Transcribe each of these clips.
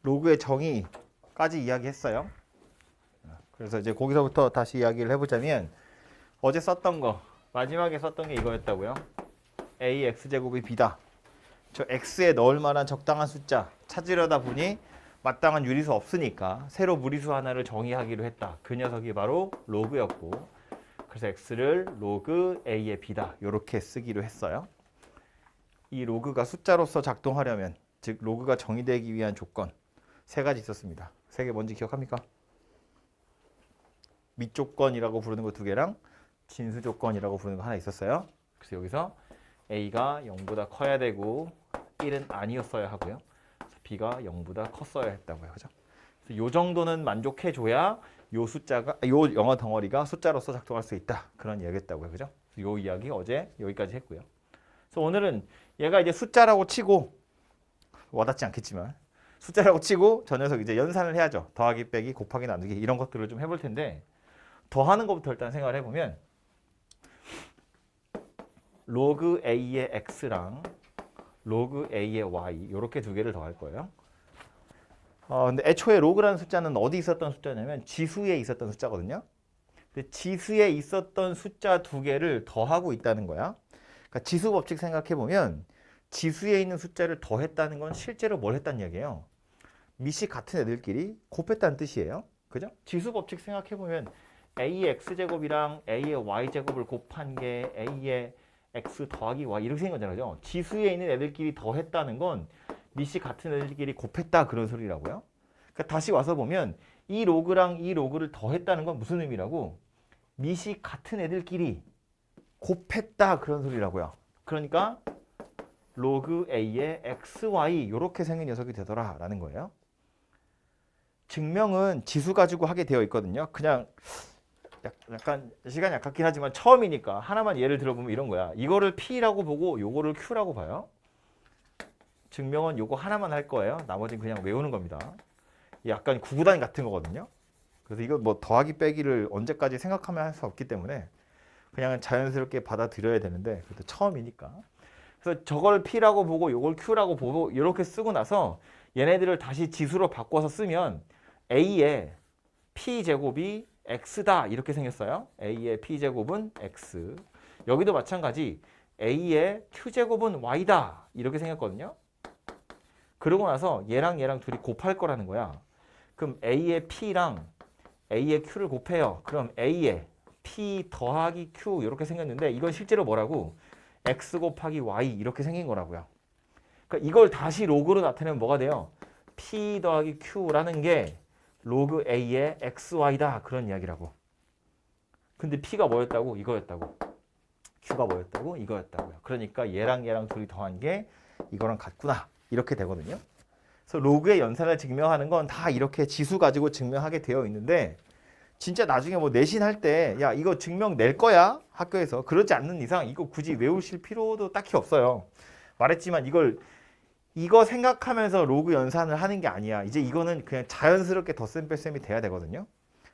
로그의 정의까지 이야기했어요. 그래서 이제 거기서부터 다시 이야기를 해보자면 어제 썼던 거 마지막에 썼던 게 이거였다고요. ax제곱이 b다. 저 x에 넣을 만한 적당한 숫자 찾으려다 보니 마땅한 유리수 없으니까 새로 무리수 하나를 정의하기로 했다. 그 녀석이 바로 로그였고, 그래서 x를 로그 a의 b다 이렇게 쓰기로 했어요. 이 로그가 숫자로서 작동하려면, 즉 로그가 정의되기 위한 조건 세 가지 있었습니다. 세 개 뭔지 기억합니까? 밑조건이라고 부르는 거 두 개랑 진수 조건이라고 부르는 거 하나 있었어요. 그래서 여기서 a가 0보다 커야 되고 1은 아니었어야 하고요. b가 0보다 컸어야 했다고요. 그죠? 그래서 요 정도는 만족해줘야 요 숫자가, 요 영어 덩어리가 숫자로서 작동할 수 있다. 그런 이야기했다고요. 그죠? 요 이야기 어제 여기까지 했고요. 그래서 오늘은 얘가 이제 숫자라고 치고, 와닿지 않겠지만 숫자라고 치고 저 녀석 이제 연산을 해야죠. 더하기 빼기 곱하기 나누기 이런 것들을 좀 해볼 텐데, 더하는 것부터 일단 생각을 해보면 로그 a의 x랑 로그 a의 y 이렇게 두 개를 더할 거예요. 근데 애초에 로그라는 숫자는 어디 있었던 숫자냐면 지수에 있었던 숫자거든요. 근데 지수에 있었던 숫자 두 개를 더하고 있다는 거야. 그러니까 지수 법칙 생각해 보면 지수에 있는 숫자를 더했다는 건 실제로 뭘 했다는 얘기예요. 밑이 같은 애들끼리 곱했다는 뜻이에요. 그죠? 지수 법칙 생각해 보면 a의 x제곱이랑 a의 y제곱을 곱한 게 a의 x 더하기 y 이렇게 생긴 거잖아요. 지수에 있는 애들끼리 더했다는 건 밑이 같은 애들끼리 곱했다 그런 소리라고요. 그러니까 다시 와서 보면 이 로그랑 이 로그를 더했다는 건 무슨 의미라고? 밑이 같은 애들끼리 곱했다 그런 소리라고요. 그러니까 로그 a의 xy 이렇게 생긴 녀석이 되더라라는 거예요. 증명은 지수 가지고 하게 되어 있거든요. 그냥 약간 시간이 아깝긴 하지만 처음이니까 하나만 예를 들어보면 이런 거야. 이거를 P라고 보고 요거를 Q라고 봐요. 증명은 요거 하나만 할 거예요. 나머지는 그냥 외우는 겁니다. 약간 구구단 같은 거거든요. 그래서 이거 뭐 더하기 빼기를 언제까지 생각하면 할 수 없기 때문에 그냥 자연스럽게 받아들여야 되는데, 그래도 처음이니까. 그래서 저걸 P라고 보고 요걸 Q라고 보고 이렇게 쓰고 나서 얘네들을 다시 지수로 바꿔서 쓰면 A의 P제곱이 X다 이렇게 생겼어요. A의 P제곱은 X. 여기도 마찬가지 A의 Q제곱은 Y다 이렇게 생겼거든요. 그러고 나서 얘랑 얘랑 둘이 곱할 거라는 거야. 그럼 A의 P랑 A의 Q를 곱해요. 그럼 A의 P 더하기 Q 이렇게 생겼는데, 이건 실제로 뭐라고? X 곱하기 Y 이렇게 생긴 거라고요. 그러니까 이걸 다시 로그로 나타내면 뭐가 돼요? P 더하기 Q라는 게 로그 A의 XY다 그런 이야기라고. 근데 P가 뭐였다고? 이거였다고. Q가 뭐였다고? 이거였다고요. 그러니까 얘랑 얘랑 둘이 더한 게 이거랑 같구나 이렇게 되거든요. 그래서 로그의 연산을 증명하는 건 다 이렇게 지수 가지고 증명하게 되어 있는데, 진짜 나중에 뭐 내신할 때 야 이거 증명 낼 거야 학교에서, 그러지 않는 이상 이거 굳이 외우실 필요도 딱히 없어요. 말했지만 이거 생각하면서 로그 연산을 하는 게 아니야. 이제 이거는 그냥 자연스럽게 덧셈 뺄셈이 돼야 되거든요.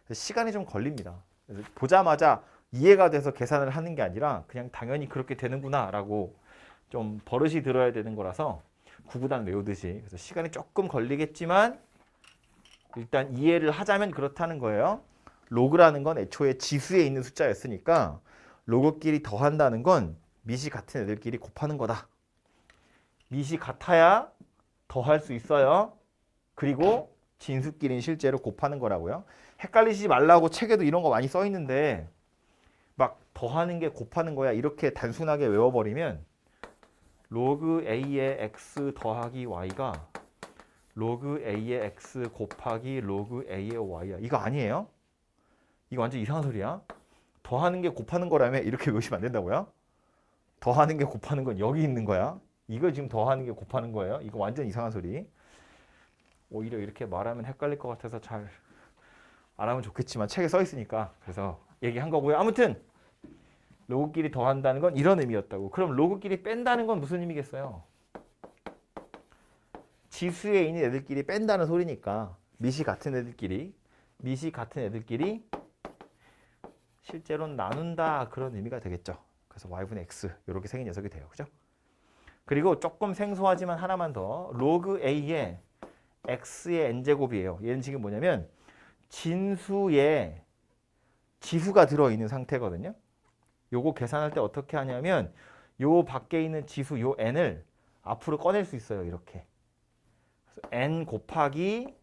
그래서 시간이 좀 걸립니다. 그래서 보자마자 이해가 돼서 계산을 하는 게 아니라 그냥 당연히 그렇게 되는구나 라고 좀 버릇이 들어야 되는 거라서 구구단 외우듯이. 그래서 시간이 조금 걸리겠지만 일단 이해를 하자면 그렇다는 거예요. 로그라는 건 애초에 지수에 있는 숫자였으니까 로그끼리 더한다는 건 밑이 같은 애들끼리 곱하는 거다. 밑이 같아야 더할 수 있어요. 그리고 진수끼리는 실제로 곱하는 거라고요. 헷갈리지 말라고 책에도 이런 거 많이 써 있는데 막 더하는 게 곱하는 거야 이렇게 단순하게 외워버리면 로그 A의 X 더하기 Y가 로그 A의 X 곱하기 로그 A의 Y야. 이거 아니에요? 이거 완전 이상한 소리야. 더하는 게 곱하는 거라며 이렇게 외우시면 안 된다고요? 더하는 게 곱하는 건 여기 있는 거야. 이거 지금 더하는 게 곱하는 거예요. 이거 완전 이상한 소리. 오히려 이렇게 말하면 헷갈릴 것 같아서 잘 안 하면 좋겠지만 책에 써 있으니까 그래서 얘기한 거고요. 아무튼 로그끼리 더한다는 건 이런 의미였다고. 그럼 로그끼리 뺀다는 건 무슨 의미겠어요? 지수에 있는 애들끼리 뺀다는 소리니까 밑이 같은 애들끼리 실제로는 나눈다 그런 의미가 되겠죠. 그래서 y분의 x 이렇게 생긴 녀석이 돼요. 그죠? 그리고 조금 생소하지만 하나만 더. 로그 a의 x의 n제곱이에요. 얘는 지금 뭐냐면 진수에 지수가 들어있는 상태거든요. 요거 계산할 때 어떻게 하냐면 요 밖에 있는 지수 요 n을 앞으로 꺼낼 수 있어요. 이렇게. 그래서 n 곱하기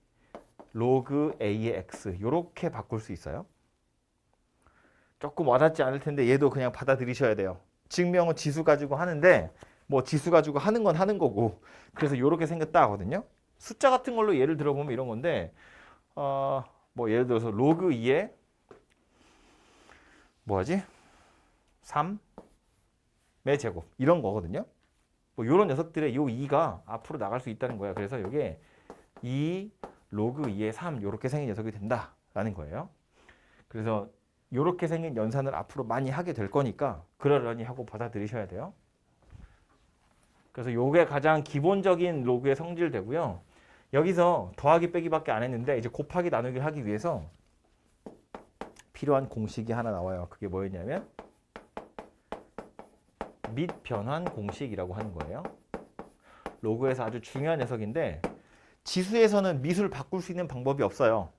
로그 a의 x 요렇게 바꿀 수 있어요. 조금 와닿지 않을 텐데 얘도 그냥 받아들이셔야 돼요. 증명은 지수 가지고 하는데 뭐 지수 가지고 하는 건 하는 거고 그래서 요렇게 생겼다 하거든요. 숫자 같은 걸로 예를 들어보면 이런 건데 뭐 예를 들어서 로그 2에 뭐하지? 3의 제곱 이런 거거든요. 뭐 이런 녀석들의 요 2가 앞으로 나갈 수 있다는 거야. 그래서 이게 2 로그 2의 3 이렇게 생긴 녀석이 된다라는 거예요. 그래서 이렇게 생긴 연산을 앞으로 많이 하게 될 거니까 그러려니 하고 받아들이셔야 돼요. 그래서 요게 가장 기본적인 로그의 성질 되고요. 여기서 더하기 빼기밖에 안 했는데 이제 곱하기 나누기를 하기 위해서 필요한 공식이 하나 나와요. 그게 뭐였냐면 밑변환 공식이라고 하는 거예요. 로그에서 아주 중요한 녀석인데 지수에서는 밑을 바꿀 수 있는 방법이 없어요.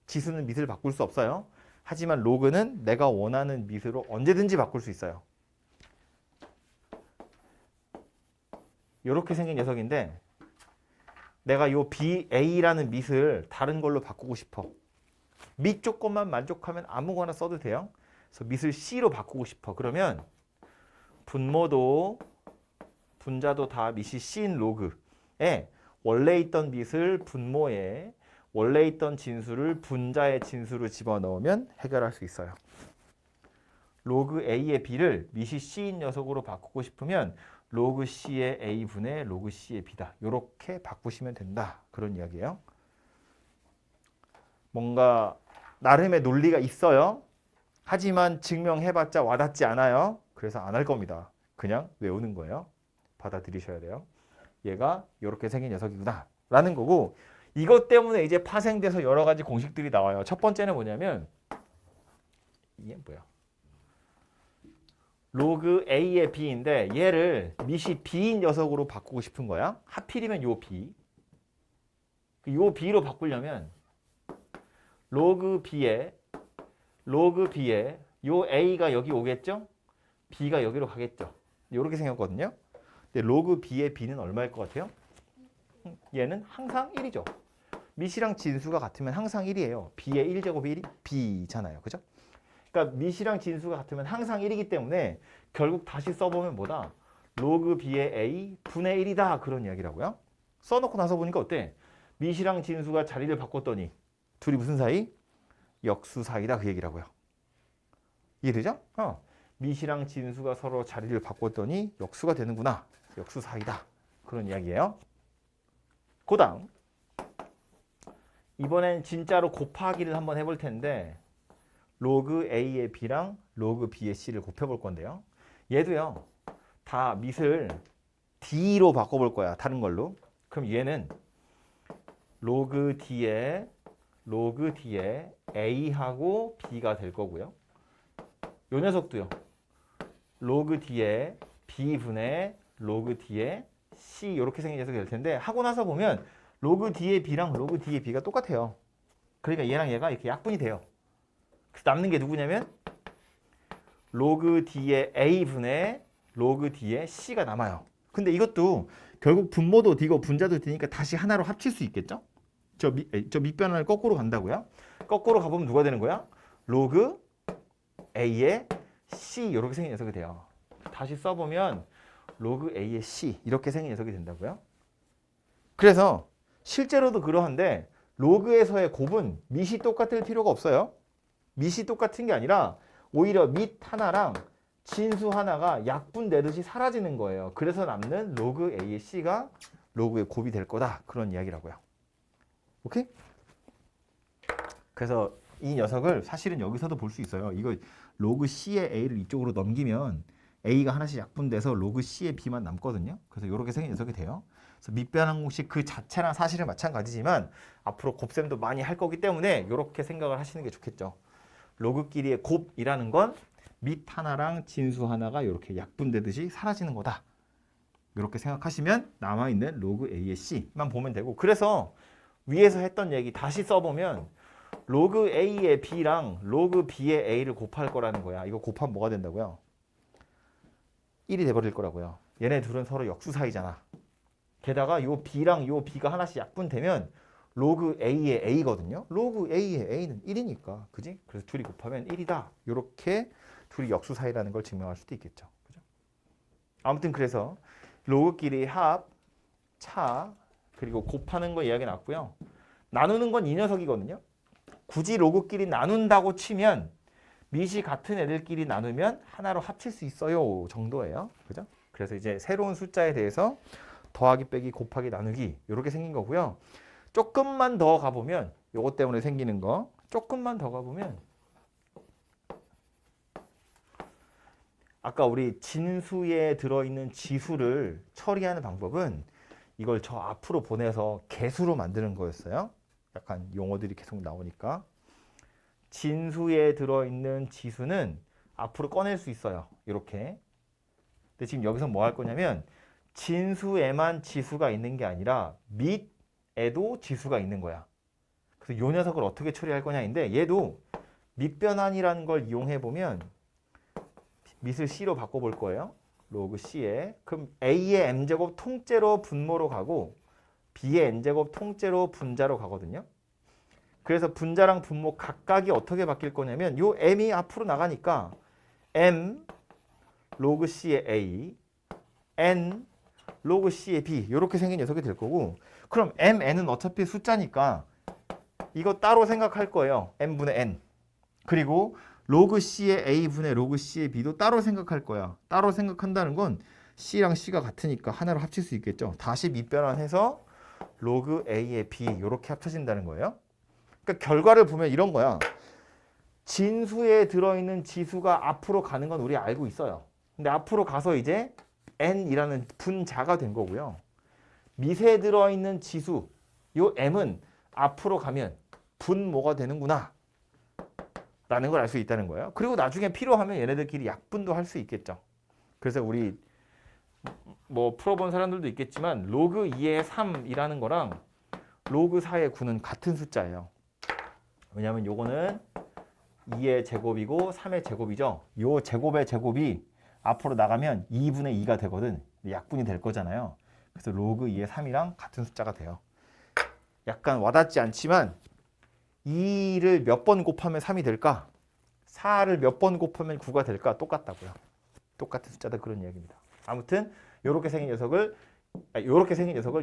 지수는 밑을 바꿀 수 없어요. 하지만 로그는 내가 원하는 밑으로 언제든지 바꿀 수 있어요. 이렇게 생긴 녀석인데 내가 요 BA라는 밑을 다른 걸로 바꾸고 싶어. 밑 조건만 만족하면 아무거나 써도 돼요. 그래서 밑을 C로 바꾸고 싶어. 그러면 분모도 분자도 다 밑이 C인 로그에 원래 있던 밑을 분모에 원래 있던 진수를 분자의 진수로 집어넣으면 해결할 수 있어요. 로그 A의 B를 밑이 C인 녀석으로 바꾸고 싶으면 로그 C의 A분의 로그 C의 B다. 이렇게 바꾸시면 된다. 그런 이야기예요. 뭔가 나름의 논리가 있어요. 하지만 증명해봤자 와닿지 않아요. 그래서 안 할 겁니다. 그냥 외우는 거예요. 받아들이셔야 돼요. 얘가 이렇게 생긴 녀석이구나 라는 거고 이것 때문에 이제 파생돼서 여러 가지 공식들이 나와요. 첫 번째는 뭐냐면 이게 뭐야? 로그 A의 B인데 얘를 밑이 B인 녀석으로 바꾸고 싶은 거야. 하필이면 요 B. 요 B로 바꾸려면 로그 B에 요 A가 여기 오겠죠? B가 여기로 가겠죠. 이렇게 생겼거든요. 근데 로그 B의 B는 얼마일 것 같아요? 얘는 항상 1이죠. 밑이랑 진수가 같으면 항상 1이에요. B의 1제곱이 1이 B잖아요. 그죠? 그러니까 밑이랑 진수가 같으면 항상 1이기 때문에 결국 다시 써보면 뭐다? 로그 B의 A 분의 1이다. 그런 이야기라고요. 써놓고 나서 보니까 어때? 밑이랑 진수가 자리를 바꿨더니 둘이 무슨 사이? 역수 사이다. 그 얘기라고요. 이해되죠? 밑이랑 진수가 서로 자리를 바꿨더니 역수가 되는구나. 역수 사이다. 그런 이야기예요. 그 다음 이번엔 진짜로 곱하기를 한번 해볼 텐데 로그 A의 B랑 로그 B의 C를 곱해볼 건데요. 얘도요. 다 밑을 D로 바꿔볼 거야. 다른 걸로. 그럼 얘는 로그 D에 A하고 B가 될 거고요. 요 녀석도요. 로그 D에 B분의 로그 D에 C 이렇게 생긴 녀석이 될 텐데 하고 나서 보면 로그 D의 B랑 로그 D의 B가 똑같아요. 그러니까 얘랑 얘가 이렇게 약분이 돼요. 그래서 남는 게 누구냐면 로그 D의 A분의 로그 D의 C가 남아요. 근데 이것도 결국 분모도 D고 분자도 D니까 다시 하나로 합칠 수 있겠죠? 저 밑변환을 거꾸로 간다고요? 거꾸로 가보면 누가 되는 거야? 로그 A의 C 이렇게 생긴 녀석이 돼요. 다시 써보면 로그 A의 C 이렇게 생긴 녀석이 된다고요? 그래서 실제로도 그러한데 로그에서의 곱은 밑이 똑같을 필요가 없어요. 밑이 똑같은 게 아니라 오히려 밑 하나랑 진수 하나가 약분되듯이 사라지는 거예요. 그래서 남는 로그 A의 C가 로그의 곱이 될 거다. 그런 이야기라고요. 오케이? 그래서 이 녀석을 사실은 여기서도 볼 수 있어요. 이거 로그 C의 A를 이쪽으로 넘기면 A가 하나씩 약분돼서 로그 C의 B만 남거든요. 그래서 이렇게 생긴 녀석이 돼요. 그래서 밑변환 공식 그 자체랑 사실은 마찬가지지만 앞으로 곱셈도 많이 할 거기 때문에 이렇게 생각을 하시는 게 좋겠죠. 로그끼리의 곱이라는 건 밑 하나랑 진수 하나가 이렇게 약분되듯이 사라지는 거다. 이렇게 생각하시면 남아있는 로그 A의 C만 보면 되고 그래서 위에서 했던 얘기 다시 써보면 로그 A의 B랑 로그 B의 A를 곱할 거라는 거야. 이거 곱하면 뭐가 된다고요? 1이 돼버릴 거라고요. 얘네 둘은 서로 역수 사이잖아. 게다가 요 B랑 요 B가 하나씩 약분되면 로그 A의 A거든요. 로그 A의 A는 1이니까. 그지? 그래서 둘이 곱하면 1이다. 요렇게 둘이 역수 사이라는 걸 증명할 수도 있겠죠. 그죠? 아무튼 그래서 로그끼리 합, 차, 그리고 곱하는 거 이야기 나왔고요. 나누는 건 이 녀석이거든요. 굳이 로그끼리 나눈다고 치면 밑이 같은 애들끼리 나누면 하나로 합칠 수 있어요 정도예요. 그죠? 그래서 이제 새로운 숫자에 대해서 더하기 빼기 곱하기 나누기 이렇게 생긴 거고요. 조금만 더 가보면 요것 때문에 생기는 거 조금만 더 가보면 아까 우리 진수에 들어있는 지수를 처리하는 방법은 이걸 저 앞으로 보내서 개수로 만드는 거였어요. 약간 용어들이 계속 나오니까 진수에 들어있는 지수는 앞으로 꺼낼 수 있어요. 이렇게. 근데 지금 여기서 뭐 할 거냐면 진수에만 지수가 있는 게 아니라 밑에도 지수가 있는 거야. 그래서 이 녀석을 어떻게 처리할 거냐인데 얘도 밑변환이라는 걸 이용해 보면 밑을 C로 바꿔볼 거예요. 로그 C에. 그럼 A의 M제곱 통째로 분모로 가고 B의 N제곱 통째로 분자로 가거든요. 그래서 분자랑 분모 각각이 어떻게 바뀔 거냐면 요 M이 앞으로 나가니까 M 로그 C의 A, N 로그 C의 B 이렇게 생긴 녀석이 될 거고 그럼 M, N은 어차피 숫자니까 이거 따로 생각할 거예요. M분의 N. 그리고 로그 C의 A분의 로그 C의 B도 따로 생각할 거야. 따로 생각한다는 건 C랑 C가 같으니까 하나로 합칠 수 있겠죠. 다시 밑변환해서 로그 A의 B 이렇게 합쳐진다는 거예요. 그러니까 결과를 보면 이런 거야. 진수에 들어있는 지수가 앞으로 가는 건 우리 알고 있어요. 근데 앞으로 가서 이제 N이라는 분자가 된 거고요. 밑에 들어있는 지수, 요 M은 앞으로 가면 분모가 되는구나 라는 걸 알 수 있다는 거예요. 그리고 나중에 필요하면 얘네들끼리 약분도 할 수 있겠죠. 그래서 우리 뭐 풀어본 사람들도 있겠지만 로그 2의 3이라는 거랑 로그 4의 9는 같은 숫자예요. 왜냐하면 요거는 2의 제곱이고 3의 제곱이죠. 요 제곱의 제곱이 앞으로 나가면 2분의 2가 되거든. 약분이 될 거잖아요. 그래서 로그 2의 3이랑 같은 숫자가 돼요. 약간 와닿지 않지만 2를 몇 번 곱하면 3이 될까? 4를 몇 번 곱하면 9가 될까? 똑같다고요. 똑같은 숫자다 그런 이야기입니다. 아무튼 요렇게 생긴 녀석을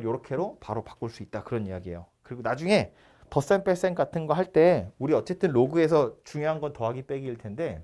요렇게로 바로 바꿀 수 있다 그런 이야기예요. 그리고 나중에 덧셈 뺄셈 같은 거 할 때 우리 어쨌든 로그에서 중요한 건 더하기 빼기일 텐데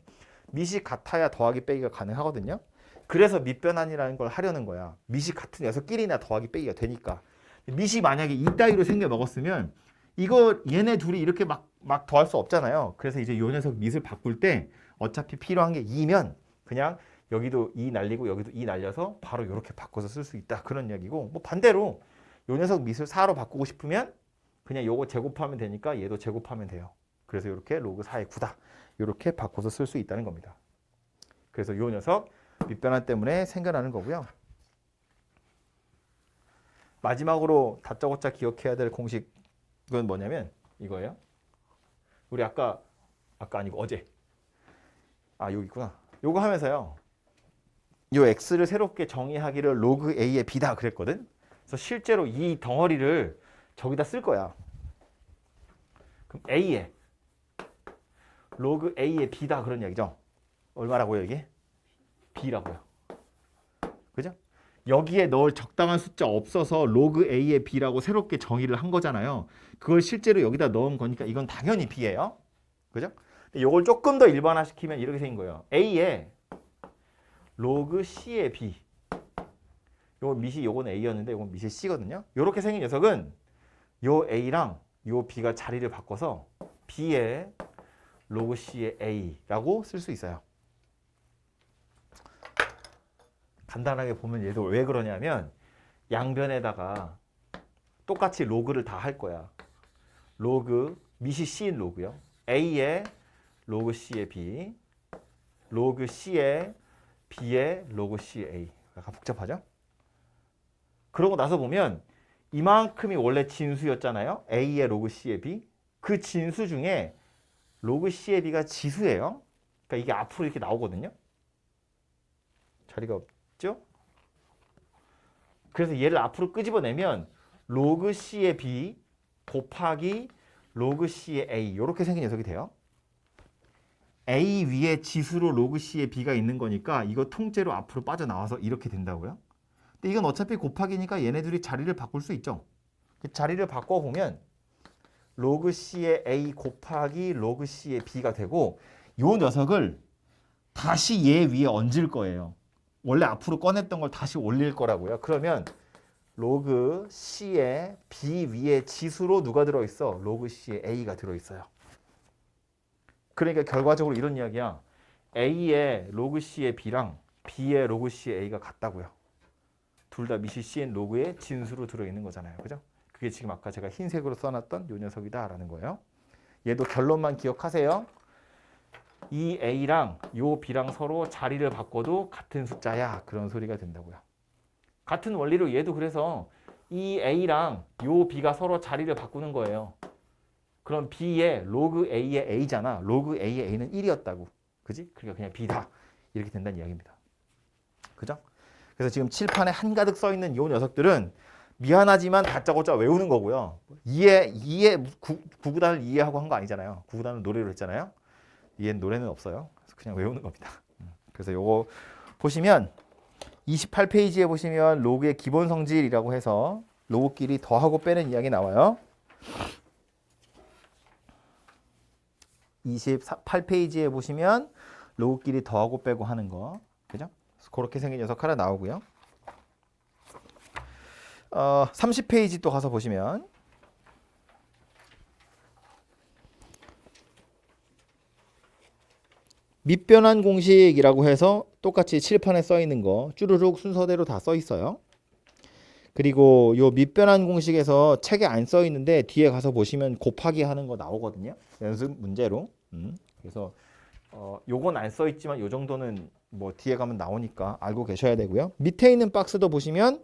밑이 같아야 더하기 빼기가 가능하거든요. 그래서 밑변환이라는 걸 하려는 거야. 밑이 같은 녀석끼리나 더하기 빼기가 되니까. 밑이 만약에 이따위로 생겨 먹었으면 이거 얘네 둘이 이렇게 막 더할 수 없잖아요. 그래서 이제 요 녀석 밑을 바꿀 때 어차피 필요한 게 2면 그냥 여기도 2 날리고 여기도 2 날려서 바로 이렇게 바꿔서 쓸 수 있다. 그런 이야기고 뭐 반대로 요 녀석 밑을 4로 바꾸고 싶으면 그냥 요거 제곱하면 되니까 얘도 제곱하면 돼요. 그래서 이렇게 로그 4의 9다. 이렇게 바꿔서 쓸 수 있다는 겁니다. 그래서 요 녀석 밑변환 때문에 생겨나는 거고요. 마지막으로 다짜고짜 기억해야 될 공식은 뭐냐면 이거예요. 우리 아까 아니고 어제 여기 있구나. 요거 하면서요. 요 x를 새롭게 정의하기를 로그 a의 b다 그랬거든. 그래서 실제로 이 덩어리를 저기다 쓸 거야. 그럼 a의 로그 a의 b다 그런 얘기죠. 얼마라고요 이게? b라고요. 그죠? 여기에 넣을 적당한 숫자 없어서 로그 a의 b라고 새롭게 정의를 한 거잖아요. 그걸 실제로 여기다 넣은 거니까 이건 당연히 b예요. 그죠? 이걸 조금 더 일반화시키면 이렇게 생긴 거예요. a의 로그 c의 b. 요 밑이 요건 a였는데 요건 밑이 c거든요. 요렇게 생긴 녀석은 요 a랑 요 b가 자리를 바꿔서 b의 로그 c의 a라고 쓸 수 있어요. 간단하게 보면 얘도 왜 그러냐면 양변에다가 똑같이 로그를 다 할 거야. 로그 밑이 c인 로그요. a의 로그 c의 b, 로그 c의 b의 로그 c의 a. 약간 복잡하죠? 그러고 나서 보면 이만큼이 원래 진수였잖아요. A의 로그 C의 B. 그 진수 중에 로그 C의 B가 지수예요. 그러니까 이게 앞으로 이렇게 나오거든요. 자리가 없죠? 그래서 얘를 앞으로 끄집어내면 로그 C의 B 곱하기 로그 C의 A 이렇게 생긴 녀석이 돼요. A 위에 지수로 로그 C의 B가 있는 거니까 이거 통째로 앞으로 빠져나와서 이렇게 된다고요. 근데 이건 어차피 곱하기니까 얘네들이 자리를 바꿀 수 있죠. 자리를 바꿔보면 로그 C의 A 곱하기 로그 C의 B가 되고 요 녀석을 다시 얘 위에 얹을 거예요. 원래 앞으로 꺼냈던 걸 다시 올릴 거라고요. 그러면 로그 C의 B 위에 지수로 누가 들어있어? 로그 C의 A가 들어있어요. 그러니까 결과적으로 이런 이야기야. A의 로그 C의 B랑 B의 로그 C의 A가 같다고요. 둘 다 미시 Cn 로그의 진수로 들어있는 거잖아요. 그죠? 그게 지금 아까 제가 흰색으로 써놨던 요 녀석이다라는 거예요. 얘도 결론만 기억하세요. 이 A랑 요 B랑 서로 자리를 바꿔도 같은 숫자야. 그런 소리가 된다고요. 같은 원리로 얘도 그래서 이 A랑 요 B가 서로 자리를 바꾸는 거예요. 그럼 B의 로그 A의 A잖아. 로그 A의 A는 1이었다고. 그지? 그러니까 그냥 B다. 이렇게 된다는 이야기입니다. 그죠? 그래서 지금 칠판에 한가득 써있는 요 녀석들은 미안하지만 다짜고짜 외우는 거고요. 구구단을 이해하고 한 거 아니잖아요. 구구단은 노래로 했잖아요. 얘는 노래는 없어요. 그래서 그냥 외우는 겁니다. 그래서 요거 보시면 28페이지에 보시면 로그의 기본 성질이라고 해서 로그끼리 더하고 빼는 이야기 나와요. 28페이지에 보시면 로그끼리 더하고 빼고 하는 거. 그죠? 그렇게 생긴 녀석 하나 나오고요. 30페이지 또 가서 보시면 밑변환 공식이라고 해서 똑같이 칠판에 써 있는 거 쭈루룩 순서대로 다 써 있어요. 그리고 요 밑변환 공식에서 책에 안 써 있는데 뒤에 가서 보시면 곱하기 하는 거 나오거든요. 연습 문제로. 그래서 요건 안 써 있지만 요 정도는 뭐 뒤에 가면 나오니까 알고 계셔야 되고요. 밑에 있는 박스도 보시면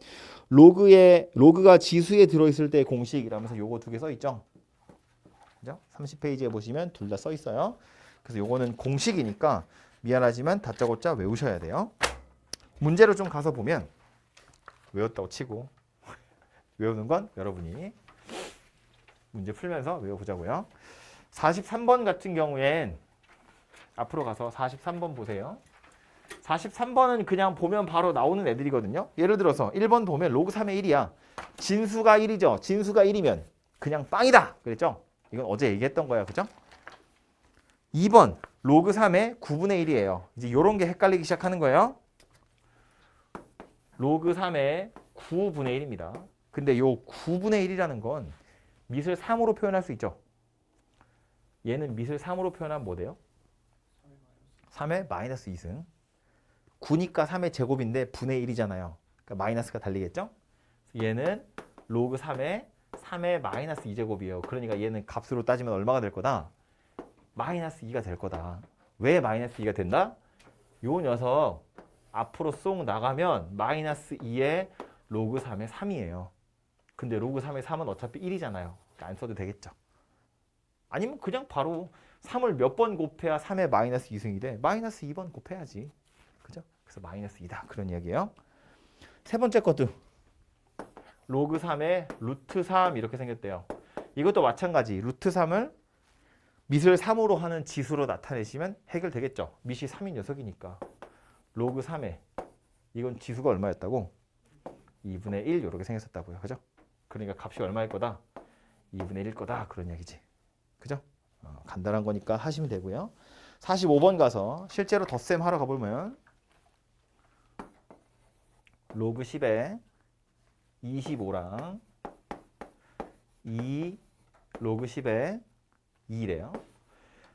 로그가 지수에 들어있을 때 공식이라면서 요거 두 개 써 있죠. 그죠? 30페이지에 보시면 둘 다 써 있어요. 그래서 요거는 공식이니까 미안하지만 다짜고짜 외우셔야 돼요. 문제로 좀 가서 보면 외웠다고 치고 외우는 건 여러분이 문제 풀면서 외워보자고요. 43번 같은 경우엔 앞으로 가서 43번 보세요. 43번은 그냥 보면 바로 나오는 애들이거든요. 예를 들어서 1번 보면 로그 3의 1이야. 진수가 1이죠. 진수가 1이면 그냥 빵이다. 그랬죠? 이건 어제 얘기했던 거야. 그죠? 2번 로그 3의 9분의 1이에요. 이제 이런 게 헷갈리기 시작하는 거예요. 로그 3의 9분의 1입니다. 근데 요 9분의 1이라는 건 밑을 3으로 표현할 수 있죠. 얘는 밑을 3으로 표현하면 뭐 돼요? 3의 마이너스 2승. 9니까 3의 제곱인데 분의 1이잖아요. 그러니까 마이너스가 달리겠죠? 얘는 로그 3의 마이너스 2제곱이에요. 그러니까 얘는 값으로 따지면 얼마가 될 거다? 마이너스 2가 될 거다. 왜 마이너스 2가 된다? 요 녀석 앞으로 쏙 나가면 마이너스 2의 로그 3의 3이에요. 근데 로그 3의 3은 어차피 1이잖아요. 그러니까 안 써도 되겠죠. 아니면 그냥 바로 3을 몇 번 곱해야 3의 마이너스 2승이 돼? 마이너스 2번 곱해야지. 그죠? 그래서 마이너스 2다. 그런 이야기예요. 세 번째 것도 로그 3의 루트 3 이렇게 생겼대요. 이것도 마찬가지. 루트 3을 밑을 3으로 하는 지수로 나타내시면 해결되겠죠. 밑이 3인 녀석이니까. 로그 3의 이건 지수가 얼마였다고? 2분의 1 이렇게 생겼었다고요. 그죠? 그러니까 값이 얼마일 거다? 2분의 1일 거다. 그런 얘기지. 그죠? 간단한 거니까 하시면 되고요. 45번 가서 실제로 덧셈 하러 가보면 로그 10에 25랑 2 로그 10에 2래요.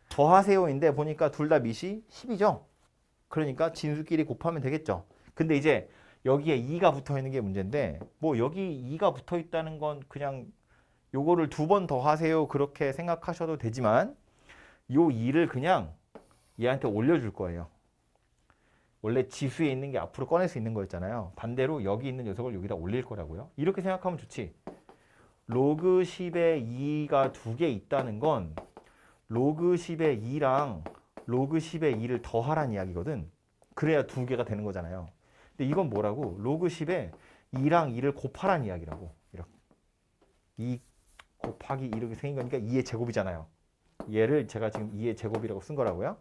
더하세요인데 보니까 둘 다 밑이 10이죠. 그러니까 진수끼리 곱하면 되겠죠. 근데 이제 여기에 2가 붙어 있는 게 문제인데 뭐 여기 2가 붙어 있다는 건 그냥 요거를 두 번 더하세요 그렇게 생각하셔도 되지만 요 2를 그냥 얘한테 올려줄 거예요. 원래 지수에 있는 게 앞으로 꺼낼 수 있는 거였잖아요. 반대로 여기 있는 녀석을 여기다 올릴 거라고요. 이렇게 생각하면 좋지. 로그 10의 2가 두 개 있다는 건 로그 10의 2랑 로그 10의 2를 더하라는 이야기거든. 그래야 두 개가 되는 거잖아요. 근데 이건 뭐라고? 로그 10에 2랑 2를 곱하라는 이야기라고. 이렇게 2 곱하기 2 이렇게 생긴 거니까 2의 제곱이잖아요. 얘를 제가 지금 2의 제곱이라고 쓴 거라고요.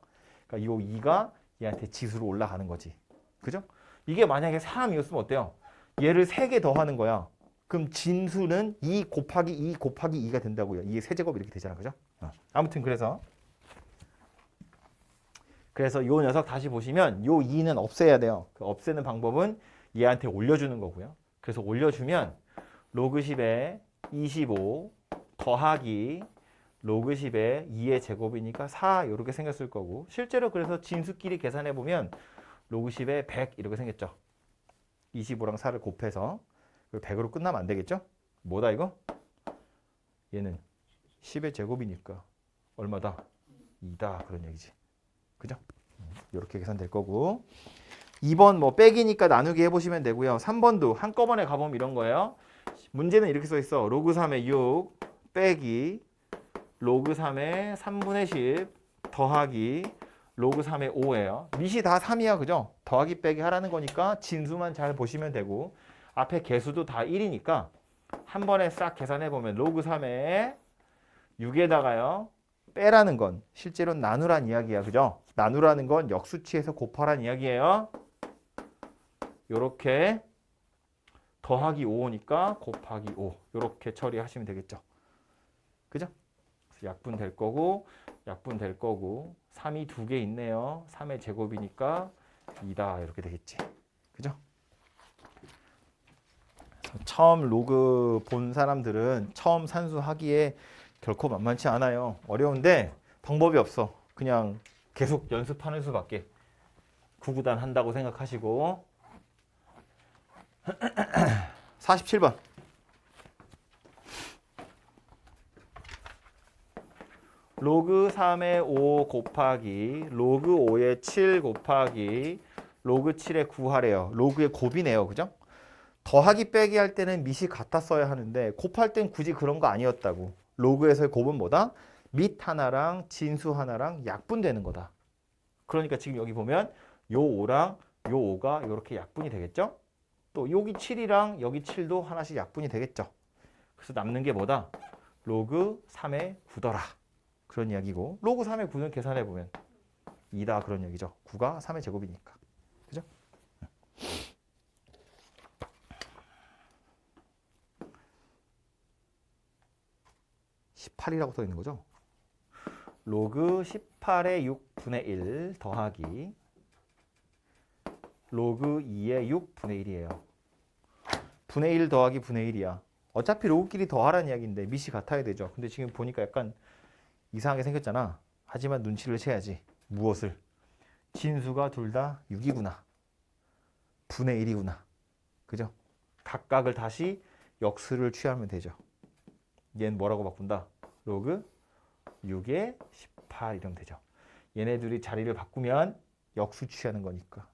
그러니까 요 2가 얘한테 지수로 올라가는 거지. 그죠? 이게 만약에 3이었으면 어때요? 얘를 3개 더하는 거야. 그럼 진수는 2 곱하기 2 곱하기 2가 된다고요. 2의 세제곱 이렇게 되잖아. 그죠? 아무튼 그래서 요 녀석 다시 보시면 요 2는 없애야 돼요. 그 없애는 방법은 얘한테 올려주는 거고요. 그래서 올려주면 로그 10에 25 더하기 로그 10에 2의 제곱이니까 4 이렇게 생겼을 거고, 실제로 그래서 진수끼리 계산해 보면 로그 10에 100 이렇게 생겼죠. 25랑 4를 곱해서 100으로 끝나면 안 되겠죠? 뭐다 이거? 얘는 10의 제곱이니까 얼마다? 2다 그런 얘기지. 그죠? 이렇게 계산될 거고, 2번 뭐 빼기니까 나누기 해보시면 되고요. 3번도 한꺼번에 가보면 이런 거예요. 문제는 이렇게 써 있어. 로그 3의 6 빼기 로그 3의 3분의 10 더하기 로그 3의 5예요. 밑이 다 3이야. 그죠? 더하기 빼기 하라는 거니까 진수만 잘 보시면 되고, 앞에 개수도 다 1이니까 한 번에 싹 계산해 보면 로그 3의 6에다가요 빼라는 건 실제로 나누란 이야기야. 그죠? 나누라는 건 역수치에서 곱하란 이야기예요. 요렇게 더하기 5니까 곱하기 5 요렇게 처리하시면 되겠죠. 그죠? 약분 될 거고 3이 두 개 있네요. 3의 제곱이니까 2다 이렇게 되겠지. 그죠? 처음 로그 본 사람들은 처음 산수하기에 결코 만만치 않아요. 어려운데 방법이 없어. 그냥 계속 연습하는 수밖에. 구구단 한다고 생각하시고. 47번. 로그 3의 5 곱하기 로그 5의 7 곱하기 로그 7의 9 하래요. 로그의 곱이네요. 그죠? 더하기 빼기 할 때는 밑이 같아 써야 하는데 곱할 땐 굳이 그런 거 아니었다고. 로그에서의 곱은 뭐다? 밑 하나랑 진수 하나랑 약분되는 거다. 그러니까 지금 여기 보면 요 5랑 요 5가 이렇게 약분이 되겠죠? 또 여기 7이랑 여기 7도 하나씩 약분이 되겠죠? 그래서 남는 게 뭐다? 로그 3의 9더라. 그런 이야기고, 로그 3의 9는 계산해 보면 2다 그런 얘기죠. 9가 3의 제곱이니까. 그죠? 18이라고 써 있는 거죠. 로그 18의 6분의 1 더하기 로그 2의 6분의 1이에요. 분의 1 더하기 분의 1이야. 어차피 로그끼리 더하라는 이야기인데 밑이 같아야 되죠. 근데 지금 보니까 약간 이상하게 생겼잖아. 하지만 눈치를 채야지. 무엇을? 진수가 둘 다 6이구나. 분의 1이구나. 그죠? 각각을 다시 역수를 취하면 되죠. 얘는 뭐라고 바꾼다? 로그 6에 18 이러면 되죠. 얘네들이 자리를 바꾸면 역수 취하는 거니까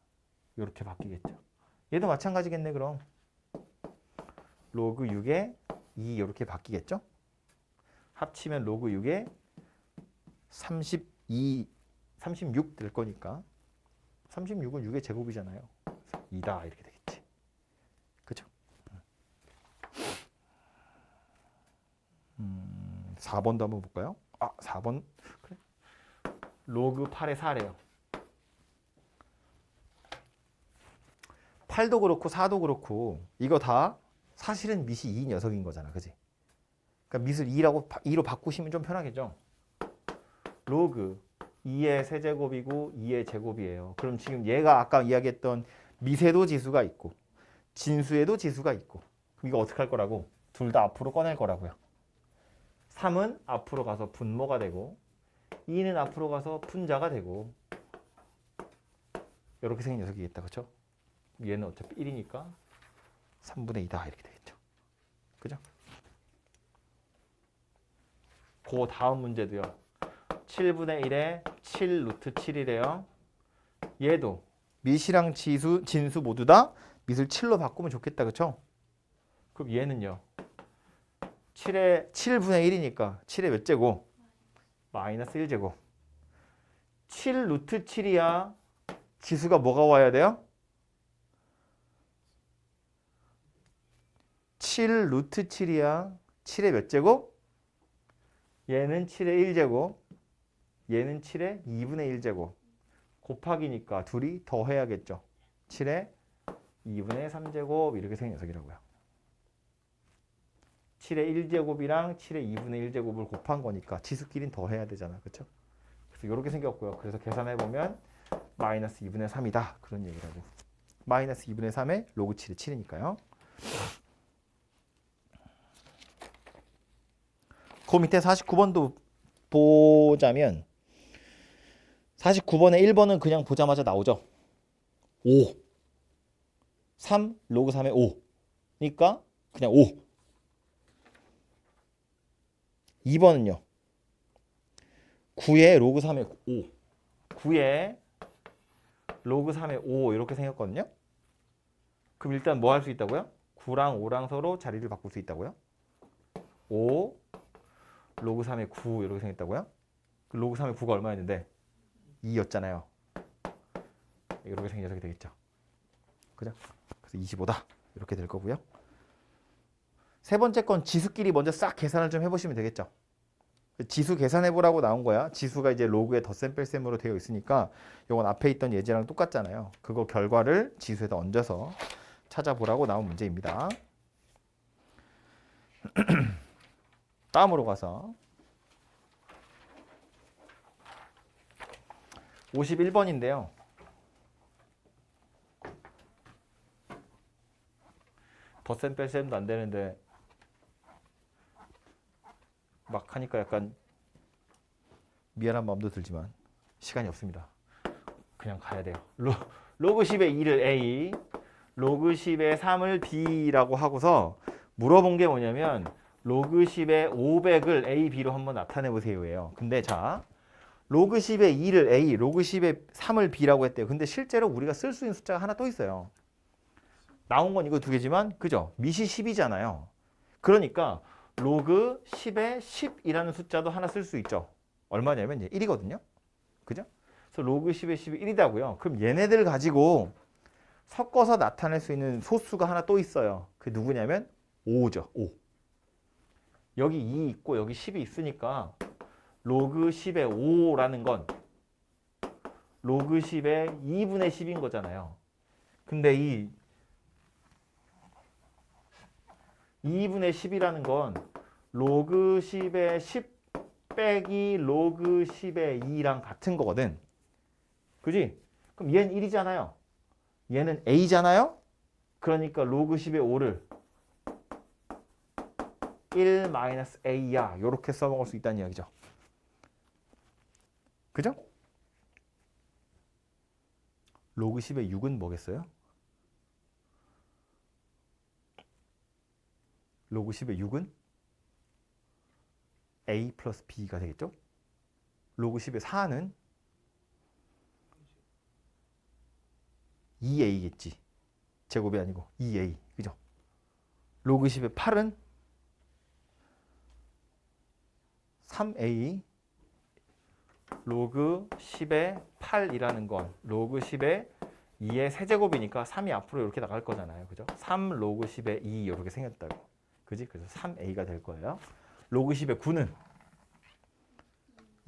이렇게 바뀌겠죠. 얘도 마찬가지겠네. 그럼 로그 6에 2 이렇게 바뀌겠죠. 합치면 로그 6에 32, 36 될 거니까 36은 6의 제곱이잖아요. 2다 이렇게 되겠지. 그죠? 4번도 한번 볼까요? 4번. 그래. 로그 8의 4래요. 8도 그렇고 4도 그렇고 이거 다 사실은 밑이 2 녀석인 거잖아. 그지? 그러니까 밑을 2로 바꾸시면 좀 편하겠죠? 로그 2의 세제곱이고 2의 제곱이에요. 그럼 지금 얘가 아까 이야기했던 밑에도 지수가 있고 진수에도 지수가 있고, 그럼 이거 어떻게 할 거라고? 둘 다 앞으로 꺼낼 거라고요. 3은 앞으로 가서 분모가 되고 2는 앞으로 가서 분자가 되고 이렇게 생긴 녀석이겠다. 그렇죠? 얘는 어차피 1이니까 3분의 2다 이렇게 되겠죠. 그죠? 그 다음 문제도요. 7분의 1에 7 루트 7이래요. 얘도 밑이랑 진수 모두 다 밑을 7로 바꾸면 좋겠다. 그렇죠? 그럼 얘는요. 7의 7분의 1이니까 7의 몇 제곱? 마이너스 1제곱. 7 루트 7이야. 지수가 뭐가 와야 돼요? 7 루트 7이야. 7의 몇 제곱? 얘는 7의 1제곱. 얘는 7의 2분의 1제곱. 곱하기니까 둘이 더해야겠죠. 7의 2분의 3제곱 이렇게 생긴 녀석이라고요. 7의 1제곱이랑 7의 2분의 1제곱을 곱한 거니까 지수끼리는 더해야 되잖아. 그렇죠? 그래서 이렇게 생겼고요. 그래서 계산해보면 마이너스 2분의 3이다. 그런 얘기라고. 마이너스 2분의 3에 로그 7이 7이니까요. 그 밑에 49번도 보자면 49번에 1번은 그냥 보자마자 나오죠. 5. 3 로그 3의 5. 그러니까 그냥 5. 2번은요. 9에 로그 3의 5. 9에 로그 3의 5 이렇게 생겼거든요. 그럼 일단 뭐 할 수 있다고요? 9랑 5랑 서로 자리를 바꿀 수 있다고요? 5 로그 3의 9 이렇게 생겼다고요? 로그 3의 9가 얼마였는데? 2였잖아요. 이렇게 생긴 녀석이 되겠죠. 그죠? 그래서 25다. 이렇게 될 거고요. 세 번째 건 지수끼리 먼저 싹 계산을 좀 해보시면 되겠죠. 지수 계산해보라고 나온 거야. 지수가 이제 로그에 덧셈 뺄셈으로 되어 있으니까 이건 앞에 있던 예제랑 똑같잖아요. 그거 결과를 지수에다 얹어서 찾아보라고 나온 문제입니다. 다음으로 가서 51번인데요. 덧셈 뺄셈도 안 되는데 막 하니까 약간 미안한 마음도 들지만 시간이 없습니다. 그냥 가야 돼요. 로그 10의 2를 A, 로그 10의 3을 B라고 하고서 물어본 게 뭐냐면 로그 10의 500을 A, B로 한번 나타내 보세요예요. 근데 자, 로그 10의 2를 A, 로그 10의 3을 B라고 했대요. 근데 실제로 우리가 쓸 수 있는 숫자가 하나 또 있어요. 나온 건 이거 두 개지만 그죠? 밑이 10이잖아요. 그러니까 로그 10의 10이라는 숫자도 하나 쓸 수 있죠. 얼마냐면 이제 1이거든요. 그죠? 그래서 로그 10의 10이 1이다고요. 그럼 얘네들 가지고 섞어서 나타낼 수 있는 소수가 하나 또 있어요. 그게 누구냐면 5죠. 5. 여기 2 있고 여기 10이 있으니까 로그 10의 5라는 건 로그 10의 2분의 10인 거잖아요. 근데 이 2분의 10이라는 건 로그 10의 10 빼기 로그 10의 2랑 같은 거거든. 그지? 그럼 얘는 1이잖아요. 얘는 A잖아요. 그러니까 로그 10의 5를 1-A야. 이렇게 써먹을 수 있다는 이야기죠. 그죠? 로그 10의 6은 뭐겠어요? 로그 10의 6은 A 플러스 B가 되겠죠? 로그 10의 4는 2A겠지. 제곱이 아니고 2A. 그죠? 로그 10의 8은 3A. 로그 10의 8이라는 건 로그 10의 2의 세제곱이니까 3이 앞으로 이렇게 나갈 거잖아요. 그죠? 3 로그 10의 2 이렇게 생겼다고. 그지? 그래서 3A가 될 거예요. 로그 10의 9는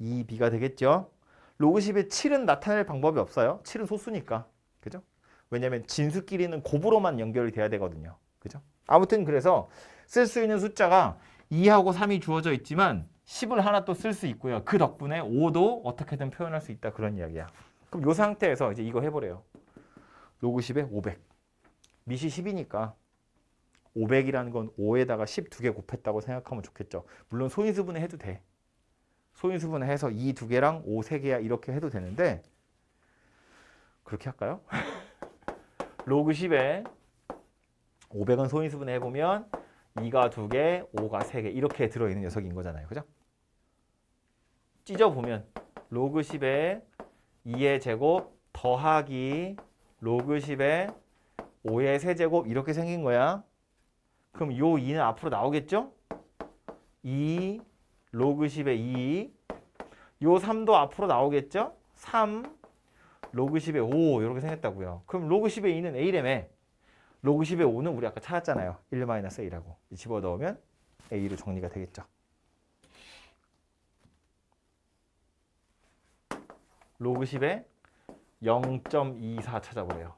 2B가 되겠죠. 로그 10의 7은 나타낼 방법이 없어요. 7은 소수니까. 그죠? 왜냐면 진수끼리는 곱으로만 연결이 돼야 되거든요. 그죠? 아무튼 그래서 쓸 수 있는 숫자가 2하고 3이 주어져 있지만 10을 하나 또 쓸 수 있고요. 그 덕분에 5도 어떻게든 표현할 수 있다. 그런 이야기야. 그럼 이 상태에서 이제 이거 해보래요. 로그 10에 500. 밑이 10이니까 500이라는 건 5에다가 10 두 개 곱했다고 생각하면 좋겠죠. 물론 소인수분해 해도 돼. 소인수분해 해서 2 두 개랑 5 세 개야 이렇게 해도 되는데 그렇게 할까요? 로그 10에 500은 소인수분해 해보면 2가 2개, 5가 3개 이렇게 들어있는 녀석인 거잖아요. 그죠? 찢어보면 로그 10에 2의 제곱 더하기 로그 10에 5의 세제곱 이렇게 생긴 거야. 그럼 요 2는 앞으로 나오겠죠? 2 로그 10의 2. 요 3도 앞으로 나오겠죠? 3 로그 10의 5 이렇게 생겼다고요. 그럼 로그 10의 2는 A라며. 로그 10의 5는 우리 아까 찾았잖아요. 1-A라고. 집어넣으면 A로 정리가 되겠죠. 로그 10의 0.24 찾아보래요.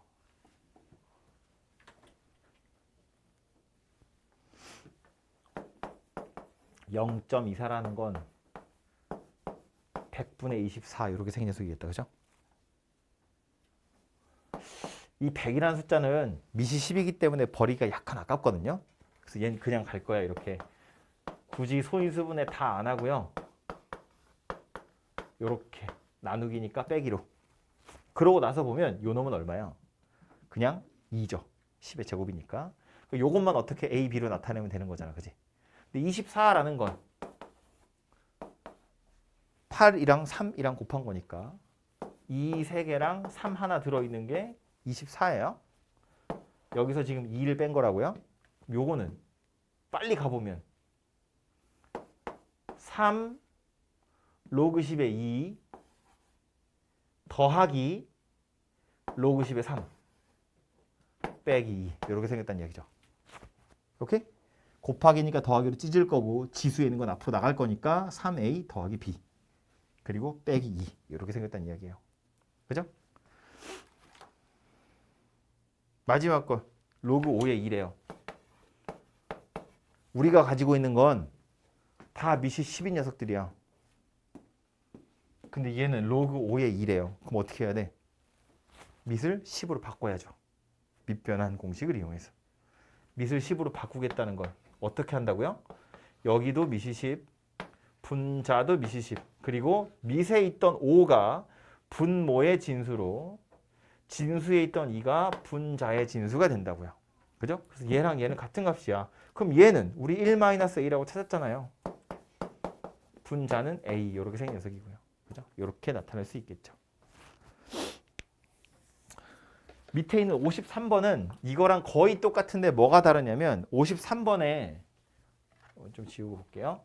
(0.24라는) 건 100분의 24 이렇게 생긴 녀석이겠다. 그죠? 이 100이라는 숫자는 미시 10이기 때문에 버리기가 약간 아깝거든요. 그래서 얘는 그냥 갈 거야. 이렇게 굳이 소인수분해 다 안 하고요. 이렇게 나누기니까 빼기로. 그러고 나서 보면 요 놈은 얼마야? 그냥 2죠. 10의 제곱이니까. 요것만 어떻게 A, B로 나타내면 되는 거잖아. 그지? 근데 24라는 건 8이랑 3이랑 곱한 거니까 2 3개랑 3 하나 들어있는 게 24예요. 여기서 지금 2를 뺀 거라고요. 요거는 빨리 가보면 3 로그 10의 2 더하기 로그 10의 3 빼기 2 이렇게 생겼다는 얘기죠. 오케이? 곱하기니까 더하기로 찢을 거고 지수에 있는 건 앞으로 나갈 거니까 3A 더하기 B 그리고 빼기 2 이렇게 생겼다는 이야기예요. 그죠? 마지막 거 로그 5의 2래요. 우리가 가지고 있는 건 다 미시 10인 녀석들이야. 근데 얘는 로그 5의 2래요. 그럼 어떻게 해야 돼? 밑을 10으로 바꿔야죠. 밑변환 공식을 이용해서. 밑을 10으로 바꾸겠다는 걸 어떻게 한다고요? 여기도 미시 10, 분자도 미시 10, 그리고 밑에 있던 5가 분모의 진수로 진수에 있던 2가 분자의 진수가 된다고요. 그죠? 그래서 얘랑 얘는 같은 값이야. 그럼 얘는 우리 1-A라고 찾았잖아요. 분자는 A 이렇게 생긴 녀석이고요. 그죠? 이렇게 나타낼 수 있겠죠. 밑에 있는 53번은 이거랑 거의 똑같은데 뭐가 다르냐면 53번에 좀 지우고 볼게요.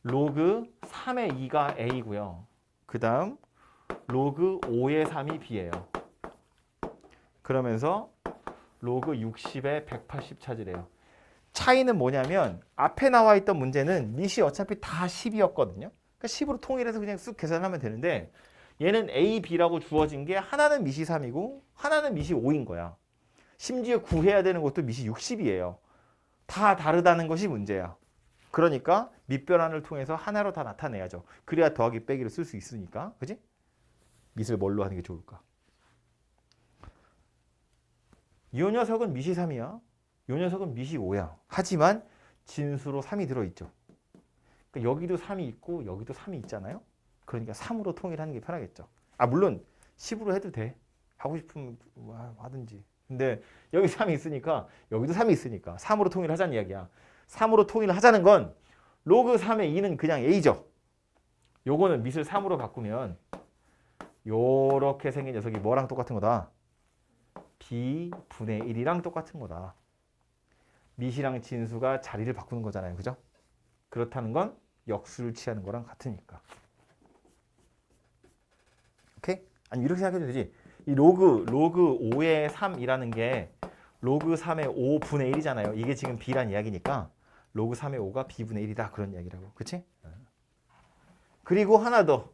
로그 3의 2가 A고요. 그 다음 로그 5의 3이 B예요. 그러면서 로그 60의 180 찾으래요. 차이는 뭐냐면 앞에 나와 있던 문제는 밑이 어차피 다 10이었거든요. 그러니까 10으로 통일해서 그냥 쑥 계산하면 되는데 얘는 A, B라고 주어진 게 하나는 밑이 3이고 하나는 밑이 5인 거야. 심지어 구해야 되는 것도 밑이 60이에요. 다 다르다는 것이 문제야. 그러니까 밑변환을 통해서 하나로 다 나타내야죠. 그래야 더하기 빼기를 쓸 수 있으니까. 그지? 밑을 뭘로 하는 게 좋을까? 이 녀석은 밑이 3이야. 이 녀석은 밑이 5야. 하지만 진수로 3이 들어있죠. 그러니까 여기도 3이 있고 여기도 3이 있잖아요. 그러니까 3으로 통일하는 게 편하겠죠. 아 물론 10으로 해도 돼. 하고 싶으면 하든지. 근데 여기 3이 있으니까 여기도 3이 있으니까 3으로 통일하자는 이야기야. 3으로 통일하자는 건 로그 3의 2는 그냥 A죠. 요거는 밑을 3으로 바꾸면 요렇게 생긴 녀석이 뭐랑 똑같은 거다? B분의 1이랑 똑같은 거다. 밑이랑 진수가 자리를 바꾸는 거잖아요. 그죠? 그렇다는 건 역수를 취하는 거랑 같으니까. 오케이? 아니 이렇게 생각해도 되지. 이 로그 5의 3이라는 게 로그 3의 5분의 1이잖아요. 이게 지금 B란 이야기니까 로그 3의 5가 B분의 1이다. 그런 이야기라고. 그치? 그리고 하나 더.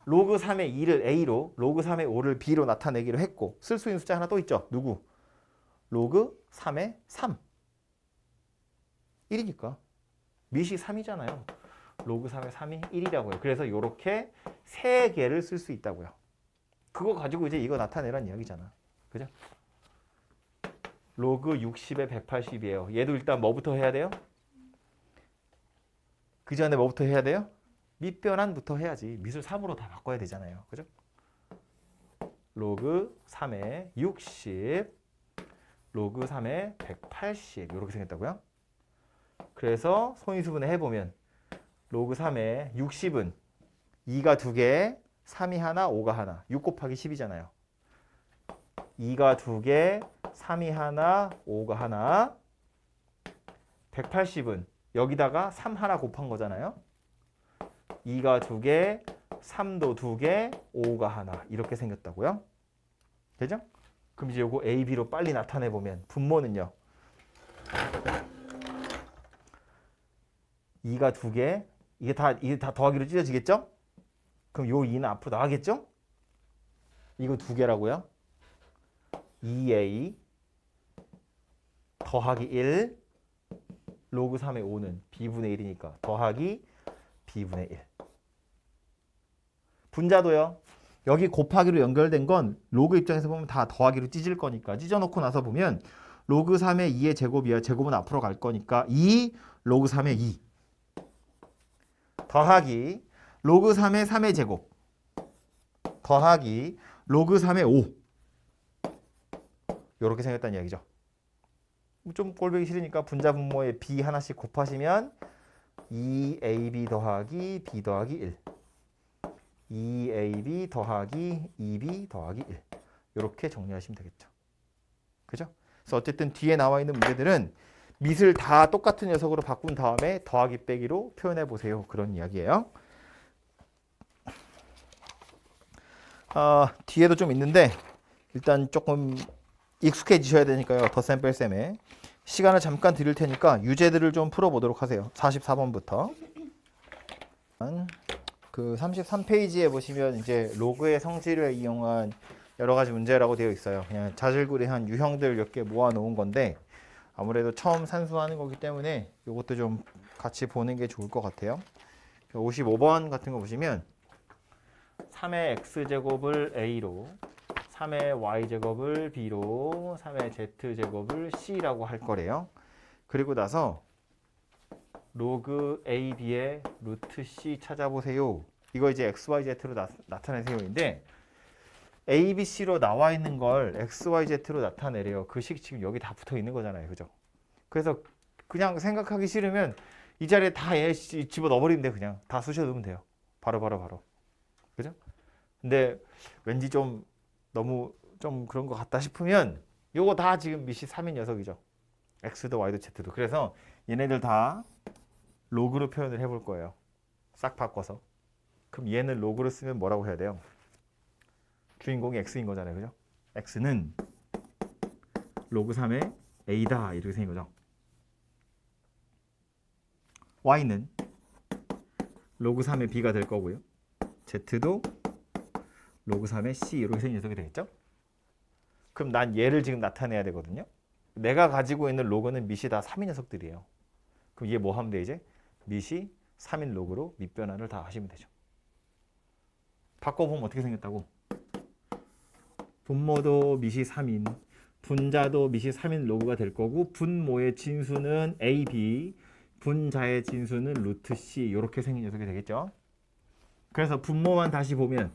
로그 3의 2를 A로 로그 3의 5를 B로 나타내기로 했고 쓸 수 있는 숫자 하나 또 있죠. 누구? 로그 3의 3. 1이니까. 밑이 3이잖아요. 로그 3의 3이 1이라고요. 그래서 이렇게 세 개를 쓸 수 있다고요. 그거 가지고 이제 이거 나타내란 이야기잖아. 그죠? 로그 60의 180이에요. 얘도 일단 뭐부터 해야 돼요? 그 전에 뭐부터 해야 돼요? 밑변환부터 해야지. 밑을 3으로 다 바꿔야 되잖아요. 그죠? 로그 3의 60, 로그 3의 180 이렇게 생겼다고요? 그래서 소인수분해 해보면 로그 3의 60은 2가 2개, 3이 하나, 5가 하나. 6 곱하기 10이잖아요. 2가 2개, 3이 하나, 5가 하나. 180은 여기다가 3 하나 곱한 거잖아요. 2가 2개, 3도 2개, 5가 하나 이렇게 생겼다고요. 되죠? 그럼 이제 요거 A, B로 빨리 나타내 보면 분모는요. 2가 2개, 이게 다 더하기로 찢어지겠죠? 그럼 요 2는 앞으로 나가겠죠? 이거 2개라고요. 2A 더하기 1 로그 3의 5는 B분의 1이니까 더하기 B분의 1. 분자도요. 여기 곱하기로 연결된 건 로그 입장에서 보면 다 더하기로 찢을 거니까 찢어놓고 나서 보면 로그 3의 2의 제곱이야. 제곱은 앞으로 갈 거니까 2 로그 3의 2 더하기 로그 3의 3의 제곱 더하기 로그 3의 5 이렇게 생겼다는 이야기죠. 좀 꼴보기 싫으니까 분자 분모에 B 하나씩 곱하시면 2AB 더하기 B 더하기 1 2AB 더하기 2B 더하기 1 이렇게 정리하시면 되겠죠. 그죠? 그래서 어쨌든 뒤에 나와 있는 문제들은 밑을 다 똑같은 녀석으로 바꾼 다음에 더하기 빼기로 표현해 보세요. 그런 이야기예요. 뒤에도 좀 있는데 일단 조금 익숙해지셔야 되니까요. 덧셈 뺄셈에 시간을 잠깐 드릴 테니까 유제들을 좀 풀어보도록 하세요. 44번부터 그 33페이지에 보시면 이제 로그의 성질을 이용한 여러 가지 문제라고 되어 있어요. 그냥 자질구레한 유형들 몇 개 모아 놓은 건데 아무래도 처음 산수하는 거기 때문에 이것도 좀 같이 보는 게 좋을 것 같아요. 55번 같은 거 보시면 3의 x제곱을 a로 3의 y제곱을 b로 3의 z제곱을 c라고 할 거래요. 그리고 나서 로그 a, b의 루트 c 찾아보세요. 이거 이제 x, y, z로 나타내세요인데 a, b, c로 나와 있는 걸 x, y, z로 나타내래요. 그 식 지금 여기 다 붙어 있는 거잖아요. 그죠? 그래서 그냥 생각하기 싫으면 이 자리에 다 얘 집어 넣어버리면 돼. 그냥 다 쑤셔 넣으면 돼요. 바로. 그죠? 근데 왠지 좀 너무 좀 그런 것 같다 싶으면 요거 다 지금 밑이 3인 녀석이죠. x도 y도 z도. 그래서 얘네들 다 로그로 표현을 해볼 거예요. 싹 바꿔서. 그럼 얘는 로그로 쓰면 뭐라고 해야 돼요? 주인공이 x인 거잖아요. 그죠? x는 로그 3의 a다 이렇게 생긴 거죠. y는 로그 3의 b가 될 거고요. z도 로그 3의 c 이렇게 생긴 녀석이 되겠죠? 그럼 난 얘를 지금 나타내야 되거든요. 내가 가지고 있는 로그는 밑이 다 3인 녀석들이에요. 그럼 얘 뭐 하면 돼 이제? 밑이 3인 로그로 밑변환을 다 하시면 되죠. 바꿔보면 어떻게 생겼다고? 분모도 밑이 3인, 분자도 밑이 3인 로그가 될 거고 분모의 진수는 a, b, 분자의 진수는 루트 c 이렇게 생긴 녀석이 되겠죠. 그래서 분모만 다시 보면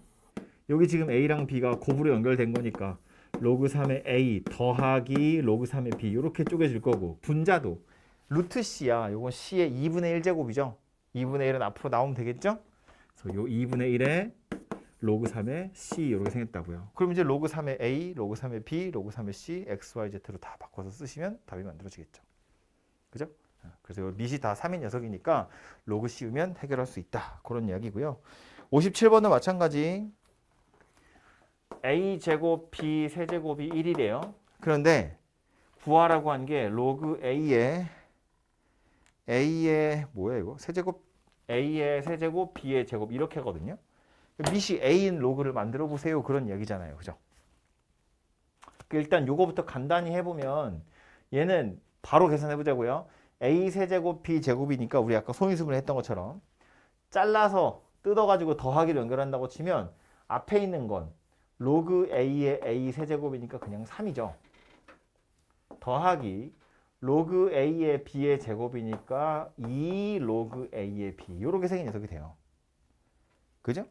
여기 지금 a랑 b가 곱으로 연결된 거니까 로그 3의 a 더하기 로그 3의 b 이렇게 쪼개질 거고 분자도 루트 c야. 요건 c의 2분의 1제곱이죠. 2분의 1은 앞으로 나오면 되겠죠. 그래서 요 2분의 1에 로그 3의 c 이렇게 생겼다고요. 그럼 이제 로그 3의 a, 로그 3의 b, 로그 3의 c, x, y, z로 다 바꿔서 쓰시면 답이 만들어지겠죠. 그죠? 그래서 밑이 다 3인 녀석이니까 로그 씌우면 해결할 수 있다. 그런 이야기고요. 57번도 마찬가지. a제곱 b 세제곱이 1이래요. 그런데 구하라고 한 게 로그 a의 뭐야 이거? 세제곱 a의 세제곱 b의 제곱 이렇게 하거든요. 밑이 a인 로그를 만들어 보세요. 그런 얘기잖아요. 그죠? 일단 요거부터 간단히 해보면 얘는 바로 계산해 보자고요. a 세제곱 b 제곱이니까 우리 아까 소인수분해 했던 것처럼 잘라서 뜯어가지고 더하기를 연결한다고 치면 앞에 있는 건 로그 a의 a 세제곱이니까 그냥 3이죠. 더하기 로그 a의 b의 제곱이니까 2 로그 a의 b 이렇게 생긴 녀석이 돼요. 그죠?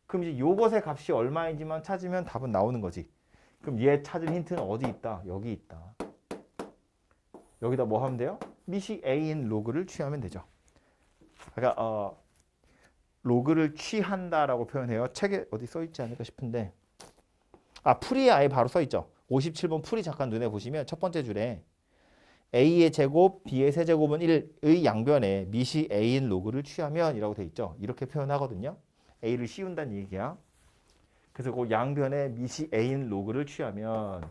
그럼 이제 요것의 값이 얼마인지만 찾으면 답은 나오는 거지. 그럼 얘 찾을 힌트는 어디 있다? 여기 있다. 여기다 뭐 하면 돼요? 밑이 a인 로그를 취하면 되죠. 그러니까 로그를 취한다라고 표현해요. 책에 어디 써 있지 않을까 싶은데 풀이에 아예 바로 써 있죠. 57번 풀이 잠깐 눈에 보시면 첫 번째 줄에 a의 제곱, b의 세제곱은 1의 양변에 밑이 a인 로그를 취하면 이라고 돼 있죠. 이렇게 표현하거든요. a를 씌운다는 얘기야. 그래서 그 양변에 밑이 a인 로그를 취하면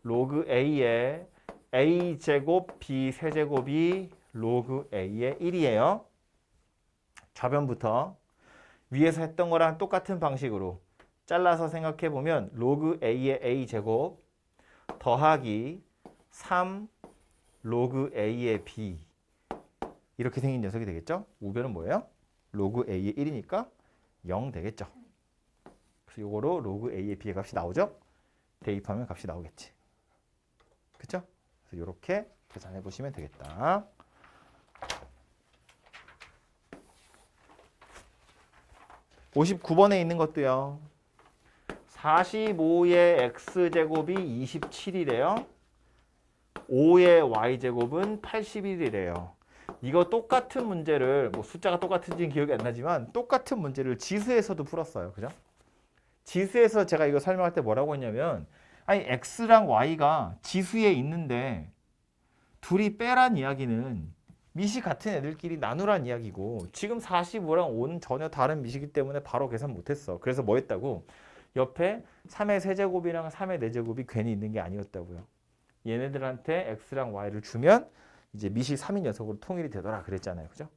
로그 a의 a 제곱 b 세제곱이 로그 a의 1이에요. 좌변부터 위에서 했던 거랑 똑같은 방식으로 잘라서 생각해 보면 로그 a의 a 제곱 더하기 3 로그 a의 b 이렇게 생긴 녀석이 되겠죠? 우변은 뭐예요? 로그 a의 1이니까 0 되겠죠. 그래서 요거로 로그 a의 b의 값이 나오죠? 대입하면 값이 나오겠지. 그쵸? 그래서 이렇게 계산해 보시면 되겠다. 59번에 있는 것도요. 45의 x제곱이 27이래요. 5의 y제곱은 81이래요. 이거 똑같은 문제를 뭐 숫자가 똑같은지는 기억이 안 나지만 똑같은 문제를 지수에서도 풀었어요. 그죠? 지수에서 제가 이거 설명할 때 뭐라고 했냐면 아니 x랑 y가 지수에 있는데 둘이 빼란 이야기는 밑이 같은 애들끼리 나누란 이야기고 지금 45랑 5는 전혀 다른 밑이기 때문에 바로 계산 못했어. 그래서 뭐 했다고? 옆에 3의 세제곱이랑 3의 4제곱이 괜히 있는 게 아니었다고요. 얘네들한테 x랑 y를 주면 이제 밑이 3인 녀석으로 통일이 되더라 그랬잖아요. 그죠?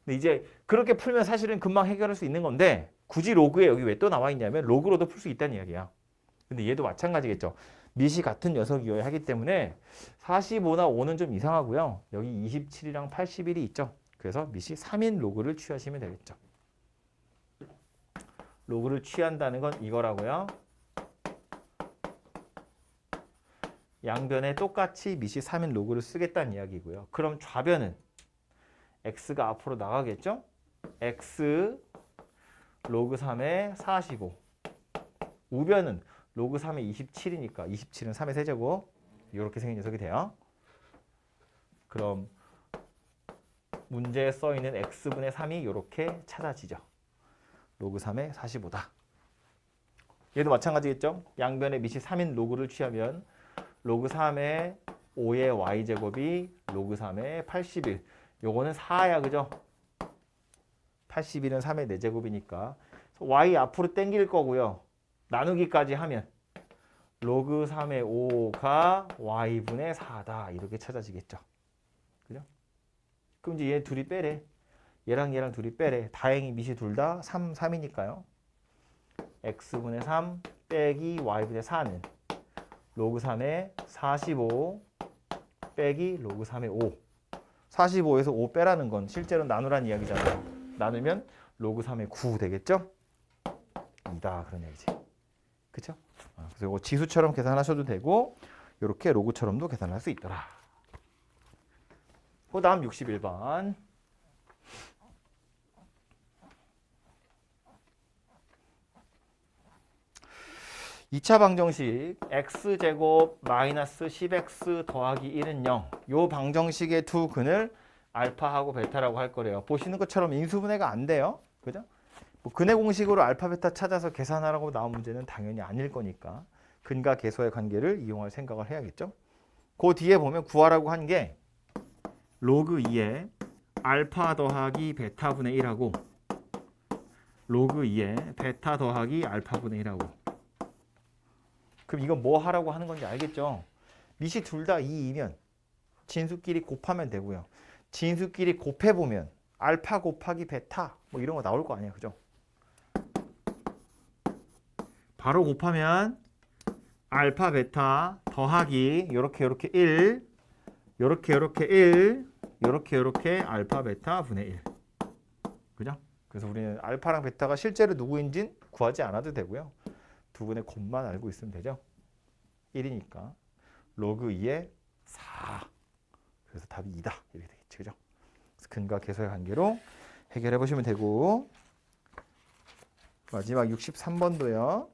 근데 이제 그렇게 풀면 사실은 금방 해결할 수 있는 건데 굳이 로그에 여기 왜 또 나와 있냐면 로그로도 풀 수 있다는 이야기야. 근데 얘도 마찬가지겠죠. 밑이 같은 녀석이어야 하기 때문에 45나 5는 좀 이상하고요. 여기 27이랑 81이 있죠. 그래서 밑이 3인 로그를 취하시면 되겠죠. 로그를 취한다는 건 이거라고요. 양변에 똑같이 밑이 3인 로그를 쓰겠다는 이야기고요. 그럼 좌변은 x가 앞으로 나가겠죠? x 로그 3의 45. 우변은 로그 3의 27이니까 27은 3의 세제곱. 이렇게 생긴 녀석이 돼요. 그럼 문제에 써 있는 x분의 3이 이렇게 찾아지죠. 로그 3의 45다. 얘도 마찬가지겠죠? 양변에 밑이 3인 로그를 취하면 로그 3의 5의 y제곱이 로그 3의 81. 요거는 4야, 그죠? 81은 3의 4제곱이니까 y 앞으로 당길 거고요. 나누기까지 하면 로그 3의 5가 y분의 4다. 이렇게 찾아지겠죠. 그죠? 그럼 이제 얘 둘이 빼래. 얘랑 얘랑 둘이 빼래. 다행히 밑이 둘 다 3, 3이니까요. x분의 3 빼기 y분의 4는 로그 3의 45 빼기 로그 3의 5. 45에서 5 빼라는 건 실제로 나누란 이야기잖아요. 나누면 로그 3의 9 되겠죠? 2다 그런 얘기지. 그쵸? 그래서 이거 지수처럼 계산하셔도 되고 이렇게 로그처럼도 계산할 수 있더라. 그 다음 61번. 2차 방정식 x제곱 마이너스 10x 더하기 1은 0. 요 방정식의 두 근을 알파하고 베타라고 할 거래요. 보시는 것처럼 인수분해가 안 돼요. 그죠? 뭐 근의 공식으로 알파 베타 찾아서 계산하라고 나온 문제는 당연히 아닐 거니까 근과 계수의 관계를 이용할 생각을 해야겠죠. 그 뒤에 보면 구하라고 한 게 로그 2에 알파 더하기 베타분의 1하고 로그 2에 베타 더하기 알파분의 1하고. 그럼 이건 뭐 하라고 하는 건지 알겠죠? 밑이 둘 다 2이면 진수끼리 곱하면 되고요. 진수끼리 곱해보면 알파 곱하기 베타 뭐 이런 거 나올 거 아니에요. 그죠? 바로 곱하면 알파 베타 더하기 요렇게 1 요렇게 1 요렇게 알파 베타 분의 1. 그죠? 그래서 우리는 알파랑 베타가 실제로 누구인지는 구하지 않아도 되고요. 두 분의 곱만 알고 있으면 되죠. 1이니까 로그 2에 4. 그래서 답이 2다. 이렇게 되겠지. 그죠? 그래서 근과 계수의 관계로 해결해 보시면 되고 마지막 63번도요.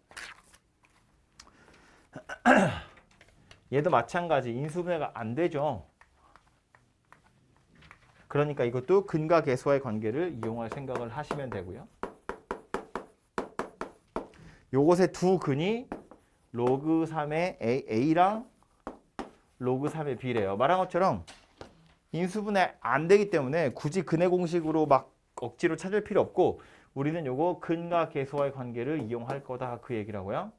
얘도 마찬가지 인수분해가 안 되죠. 그러니까 이것도 근과 계수와의 관계를 이용할 생각을 하시면 되고요. 요것의 두 근이 로그 3의 A랑 로그 3의 B래요. 말한 것처럼 인수분해 안 되기 때문에 굳이 근해 공식으로 막 억지로 찾을 필요 없고 우리는 요거 근과 계수와의 관계를 이용할 거다 그 얘기라고요.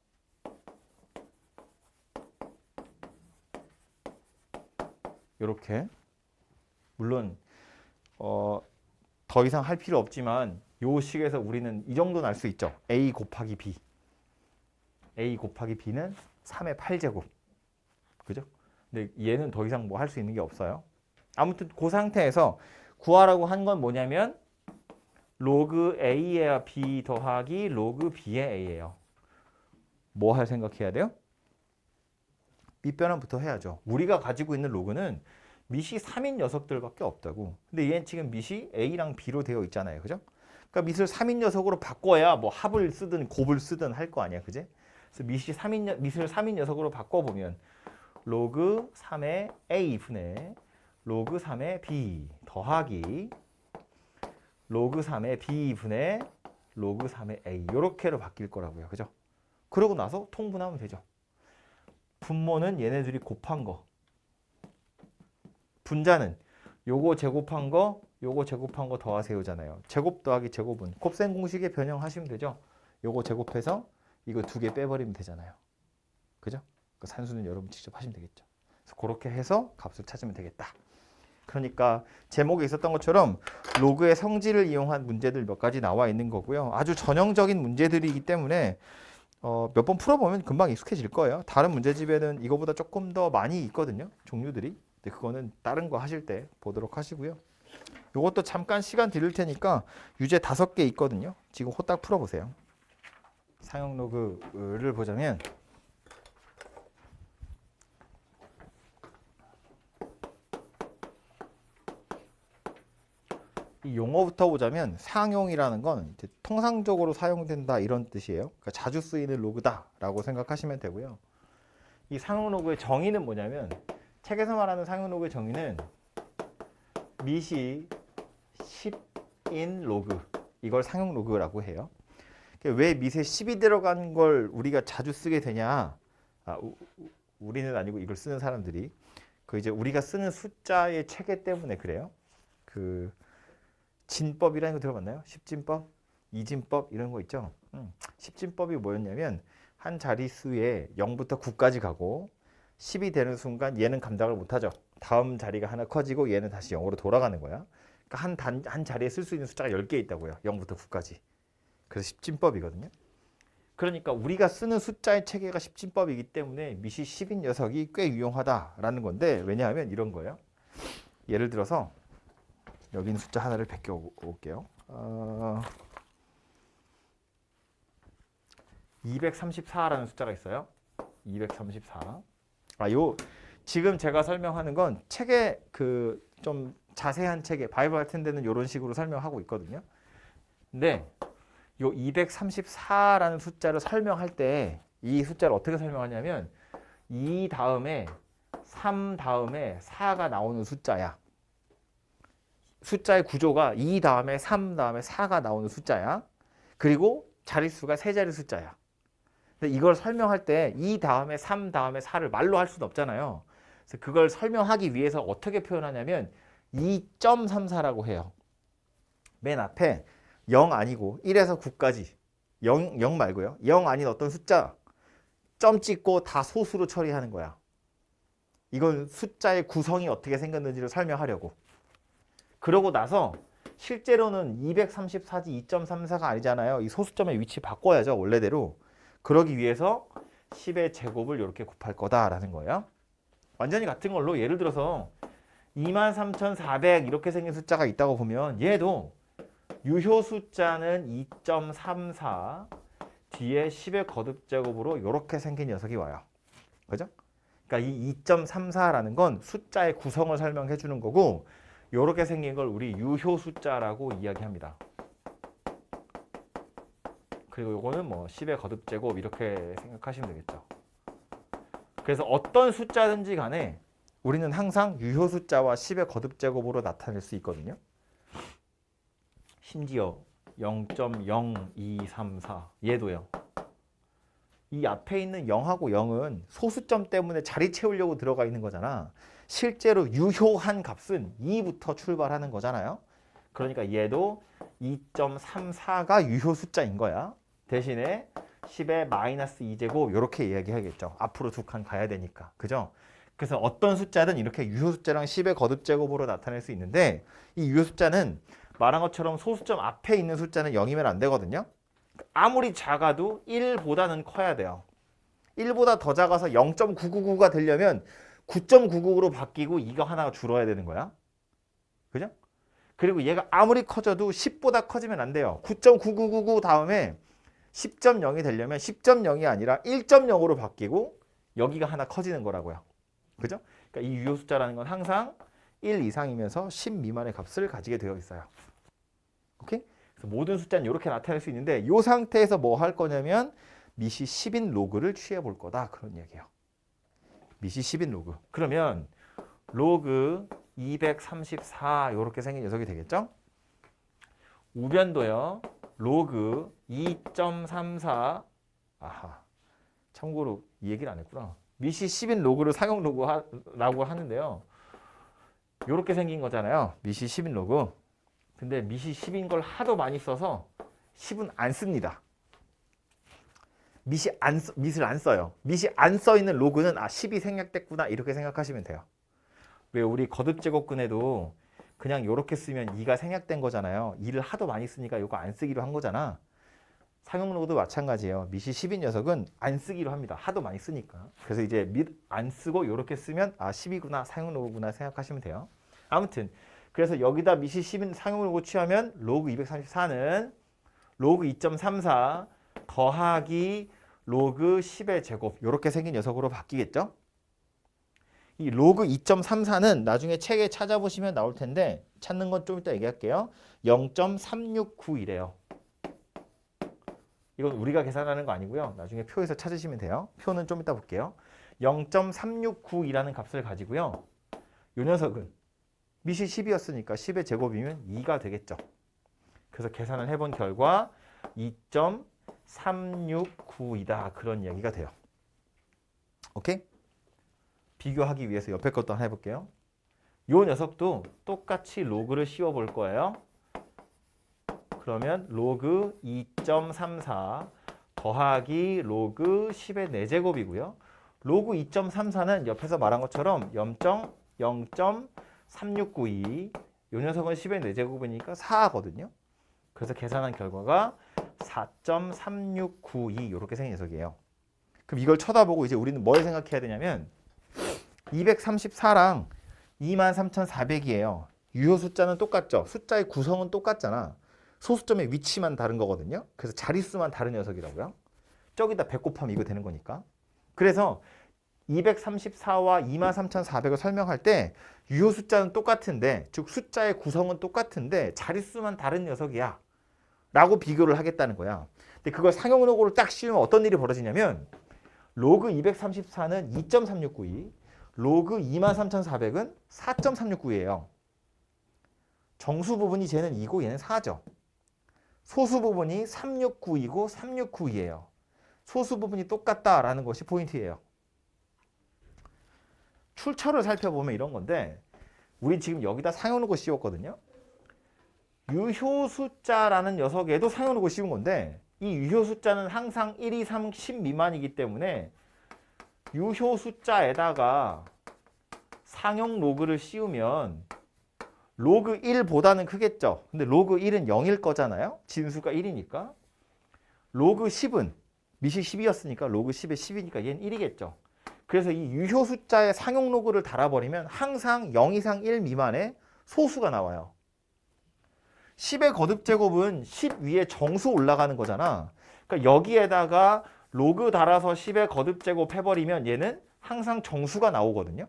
요렇게 물론 더 이상 할 필요 없지만 요 식에서 우리는 이 정도는 알 수 있죠. A 곱하기 B. A 곱하기 B는 3의 8제곱. 그죠? 근데 얘는 더 이상 뭐 할 수 있는 게 없어요. 아무튼 그 상태에서 구하라고 한 건 뭐냐면 로그 A의 B 더하기 로그 B의 A예요. 뭐 할 생각해야 돼요? 밑변환부터 해야죠. 우리가 가지고 있는 로그는 밑이 3인 녀석들밖에 없다고. 근데 얘는 지금 밑이 A랑 B로 되어 있잖아요. 그죠? 그러니까 밑을 3인 녀석으로 바꿔야 뭐 합을 쓰든 곱을 쓰든 할 거 아니야. 그지? 그래서 밑을 3인 녀석으로 바꿔보면 로그 3의 A 분의 로그 3의 B 더하기 로그 3의 B 분의 로그 3의 A 요렇게로 바뀔 거라고요. 그죠? 그러고 나서 통분하면 되죠. 분모는 얘네들이 곱한 거. 분자는 요거 제곱한 거, 요거 제곱한 거 더하세요잖아요. 제곱 더하기 제곱은 곱셈 공식에 변형하시면 되죠. 요거 제곱해서 이거 두 개 빼버리면 되잖아요. 그죠? 그 산수는 여러분 직접 하시면 되겠죠. 그래서 그렇게 해서 값을 찾으면 되겠다. 그러니까 제목에 있었던 것처럼 로그의 성질을 이용한 문제들 몇 가지 나와 있는 거고요. 아주 전형적인 문제들이기 때문에 몇 번 풀어보면 금방 익숙해질 거예요. 다른 문제집에는 이거보다 조금 더 많이 있거든요. 종류들이. 근데 그거는 다른 거 하실 때 보도록 하시고요. 이것도 잠깐 시간 드릴 테니까 유제 5개 있거든요. 지금 호딱 풀어보세요. 사용 로그를 보자면 이 용어부터 보자면 상용이라는 건 이제 통상적으로 사용된다 이런 뜻이에요. 그러니까 자주 쓰이는 로그다라고 생각하시면 되고요. 이 상용 로그의 정의는 뭐냐면 책에서 말하는 상용 로그의 정의는 밑이 10인 로그 이걸 상용 로그라고 해요. 왜 밑에 10이 들어간 걸 우리가 자주 쓰게 되냐? 우리는 아니고 이걸 쓰는 사람들이 그 이제 우리가 쓰는 숫자의 체계 때문에 그래요. 그 진법이라는 거 들어봤나요? 십진법, 이진법 이런 거 있죠. 십진법이 뭐였냐면 한 자릿수에 0부터 9까지 가고 10이 되는 순간 얘는 감당을 못하죠. 다음 자리가 하나 커지고 얘는 다시 0으로 돌아가는 거야. 그러니까 한 자리에 쓸 수 있는 숫자가 10개 있다고요. 0부터 9까지. 그래서 십진법이거든요. 그러니까 우리가 쓰는 숫자의 체계가 십진법이기 때문에 밑이 10인 녀석이 꽤 유용하다라는 건데 왜냐하면 이런 거예요. 예를 들어서 여기 있는 숫자 하나를 베껴 올게요. 234라는 숫자가 있어요. 234. 지금 제가 설명하는 건 책에 그 좀 자세한 책에 바이블 같은 데는 이런 식으로 설명하고 있거든요. 근데 요 234라는 숫자를 설명할 때 이 숫자를 어떻게 설명하냐면 2 다음에 3 다음에 4가 나오는 숫자야. 숫자의 구조가 2 다음에 3 다음에 4가 나오는 숫자야. 그리고 자릿수가 세 자리 숫자야. 근데 이걸 설명할 때 2 다음에 3 다음에 4를 말로 할 수는 없잖아요. 그래서 그걸 설명하기 위해서 어떻게 표현하냐면 2.34라고 해요. 맨 앞에 0 아니고 1에서 9까지 0 말고요. 0 아닌 어떤 숫자 점 찍고 다 소수로 처리하는 거야. 이건 숫자의 구성이 어떻게 생겼는지를 설명하려고. 그러고 나서 실제로는 234지 2.34가 아니잖아요. 이 소수점의 위치 바꿔야죠. 원래대로. 그러기 위해서 10의 제곱을 이렇게 곱할 거다라는 거예요. 완전히 같은 걸로 예를 들어서 23,400 이렇게 생긴 숫자가 있다고 보면 얘도 유효 숫자는 2.34 뒤에 10의 거듭제곱으로 이렇게 생긴 녀석이 와요. 그죠? 그러니까 이 2.34라는 건 숫자의 구성을 설명해 주는 거고 이렇게 생긴 걸 우리 유효 숫자라고 이야기합니다. 그리고 요거는 뭐 10의 거듭제곱 이렇게 생각하시면 되겠죠. 그래서 어떤 숫자든지 간에 우리는 항상 유효 숫자와 10의 거듭제곱으로 나타낼 수 있거든요. 심지어 0.0234 얘도요. 이 앞에 있는 0하고 0은 소수점 때문에 자리 채우려고 들어가 있는 거잖아. 실제로 유효한 값은 2부터 출발하는 거잖아요. 그러니까 얘도 2.34가 유효 숫자인 거야. 대신에 10의 마이너스 2제곱 이렇게 이야기하겠죠. 앞으로 두 칸 가야 되니까. 그죠? 그래서 어떤 숫자든 이렇게 유효 숫자랑 10의 거듭제곱으로 나타낼 수 있는데 이 유효 숫자는 말한 것처럼 소수점 앞에 있는 숫자는 0이면 안 되거든요. 아무리 작아도 1보다는 커야 돼요. 1보다 더 작아서 0.999가 되려면 9.999로 바뀌고 이거 하나가 줄어야 되는 거야. 그죠? 그리고 얘가 아무리 커져도 10보다 커지면 안 돼요. 9.9999 다음에 10.0이 되려면 10.0이 아니라 1.0으로 바뀌고 여기가 하나 커지는 거라고요. 그죠? 그러니까 이 유효 숫자라는 건 항상 1 이상이면서 10 미만의 값을 가지게 되어 있어요. 오케이? 그래서 모든 숫자는 이렇게 나타낼 수 있는데 이 상태에서 뭐 할 거냐면 미시 10인 로그를 취해 볼 거다. 그런 얘기예요. 미시 10인 로그. 그러면 로그 234 이렇게 생긴 녀석이 되겠죠? 우변도요. 로그 2.34 아하. 참고로 이 얘기를 안 했구나. 미시 10인 로그를 상용 로그라고 하는데요. 이렇게 생긴 거잖아요. 미시 10인 로그. 근데 미시 10인 걸 하도 많이 써서 10은 안 씁니다. 미시 밑을 안 써요. 미시 안 써 있는 로그는 10이 생략됐구나 이렇게 생각하시면 돼요. 왜 우리 거듭제곱근에도 그냥 이렇게 쓰면 2가 생략된 거잖아요. 2를 하도 많이 쓰니까 이거 안 쓰기로 한 거잖아. 상용 로그도 마찬가지예요. 미시 10인 녀석은 안 쓰기로 합니다. 하도 많이 쓰니까. 그래서 이제 밑 안 쓰고 이렇게 쓰면 10이구나 상용 로그구나 생각하시면 돼요. 아무튼 그래서 여기다 미시 10인 상용 로그 취하면 로그 234는 로그 2.34 더하기 로그 10의 제곱 이렇게 생긴 녀석으로 바뀌겠죠. 이 로그 2.34는 나중에 책에 찾아보시면 나올 텐데 찾는 건 좀 이따 얘기할게요. 0.369이래요. 이건 우리가 계산하는 거 아니고요. 나중에 표에서 찾으시면 돼요. 표는 좀 이따 볼게요. 0.369이라는 값을 가지고요. 이 녀석은 미시 10이었으니까 10의 제곱이면 2가 되겠죠. 그래서 계산을 해본 결과 2.369이다. 그런 이야기가 돼요. 오케이? 비교하기 위해서 옆에 것도 하나 해볼게요. 이 녀석도 똑같이 로그를 씌워 볼 거예요. 그러면 로그 2.34 더하기 로그 10의 4제곱이고요. 로그 2.34는 옆에서 말한 것처럼 0.369이 이 녀석은 10의 4제곱이니까 4거든요. 그래서 계산한 결과가 4.3692 이렇게 생긴 녀석이에요. 그럼 이걸 쳐다보고 이제 우리는 뭘 생각해야 되냐면 234랑 23,400이에요. 유효 숫자는 똑같죠. 숫자의 구성은 똑같잖아. 소수점의 위치만 다른 거거든요. 그래서 자릿수만 다른 녀석이라고요. 저기다 100 곱하면 이거 되는 거니까. 그래서 234와 23,400을 설명할 때 유효 숫자는 똑같은데 즉 숫자의 구성은 똑같은데 자릿수만 다른 녀석이야 라고 비교를 하겠다는 거야. 근데 그걸 상용 로그로 딱 씌우면 어떤 일이 벌어지냐면 로그 234는 2.369이 로그 23,400은 4.369이에요. 정수 부분이 쟤는 2고 얘는 4죠. 소수 부분이 369이고 369이에요. 소수 부분이 똑같다라는 것이 포인트예요. 출처를 살펴보면 이런 건데 우리 지금 여기다 상용 로그 씌웠거든요. 유효 숫자라는 녀석에도 상용 로그 씌운 건데 이 유효 숫자는 항상 1, 2, 3, 10 미만이기 때문에 유효 숫자에다가 상용 로그를 씌우면 로그 1보다는 크겠죠. 근데 로그 1은 0일 거잖아요. 진수가 1이니까. 로그 10은 미시 10이었으니까 로그 10의 10이니까 얘는 1이겠죠. 그래서 이 유효 숫자에 상용 로그를 달아버리면 항상 0 이상 1 미만의 소수가 나와요. 10의 거듭제곱은 10 위에 정수 올라가는 거잖아. 그러니까 여기에다가 로그 달아서 10의 거듭제곱 해버리면 얘는 항상 정수가 나오거든요.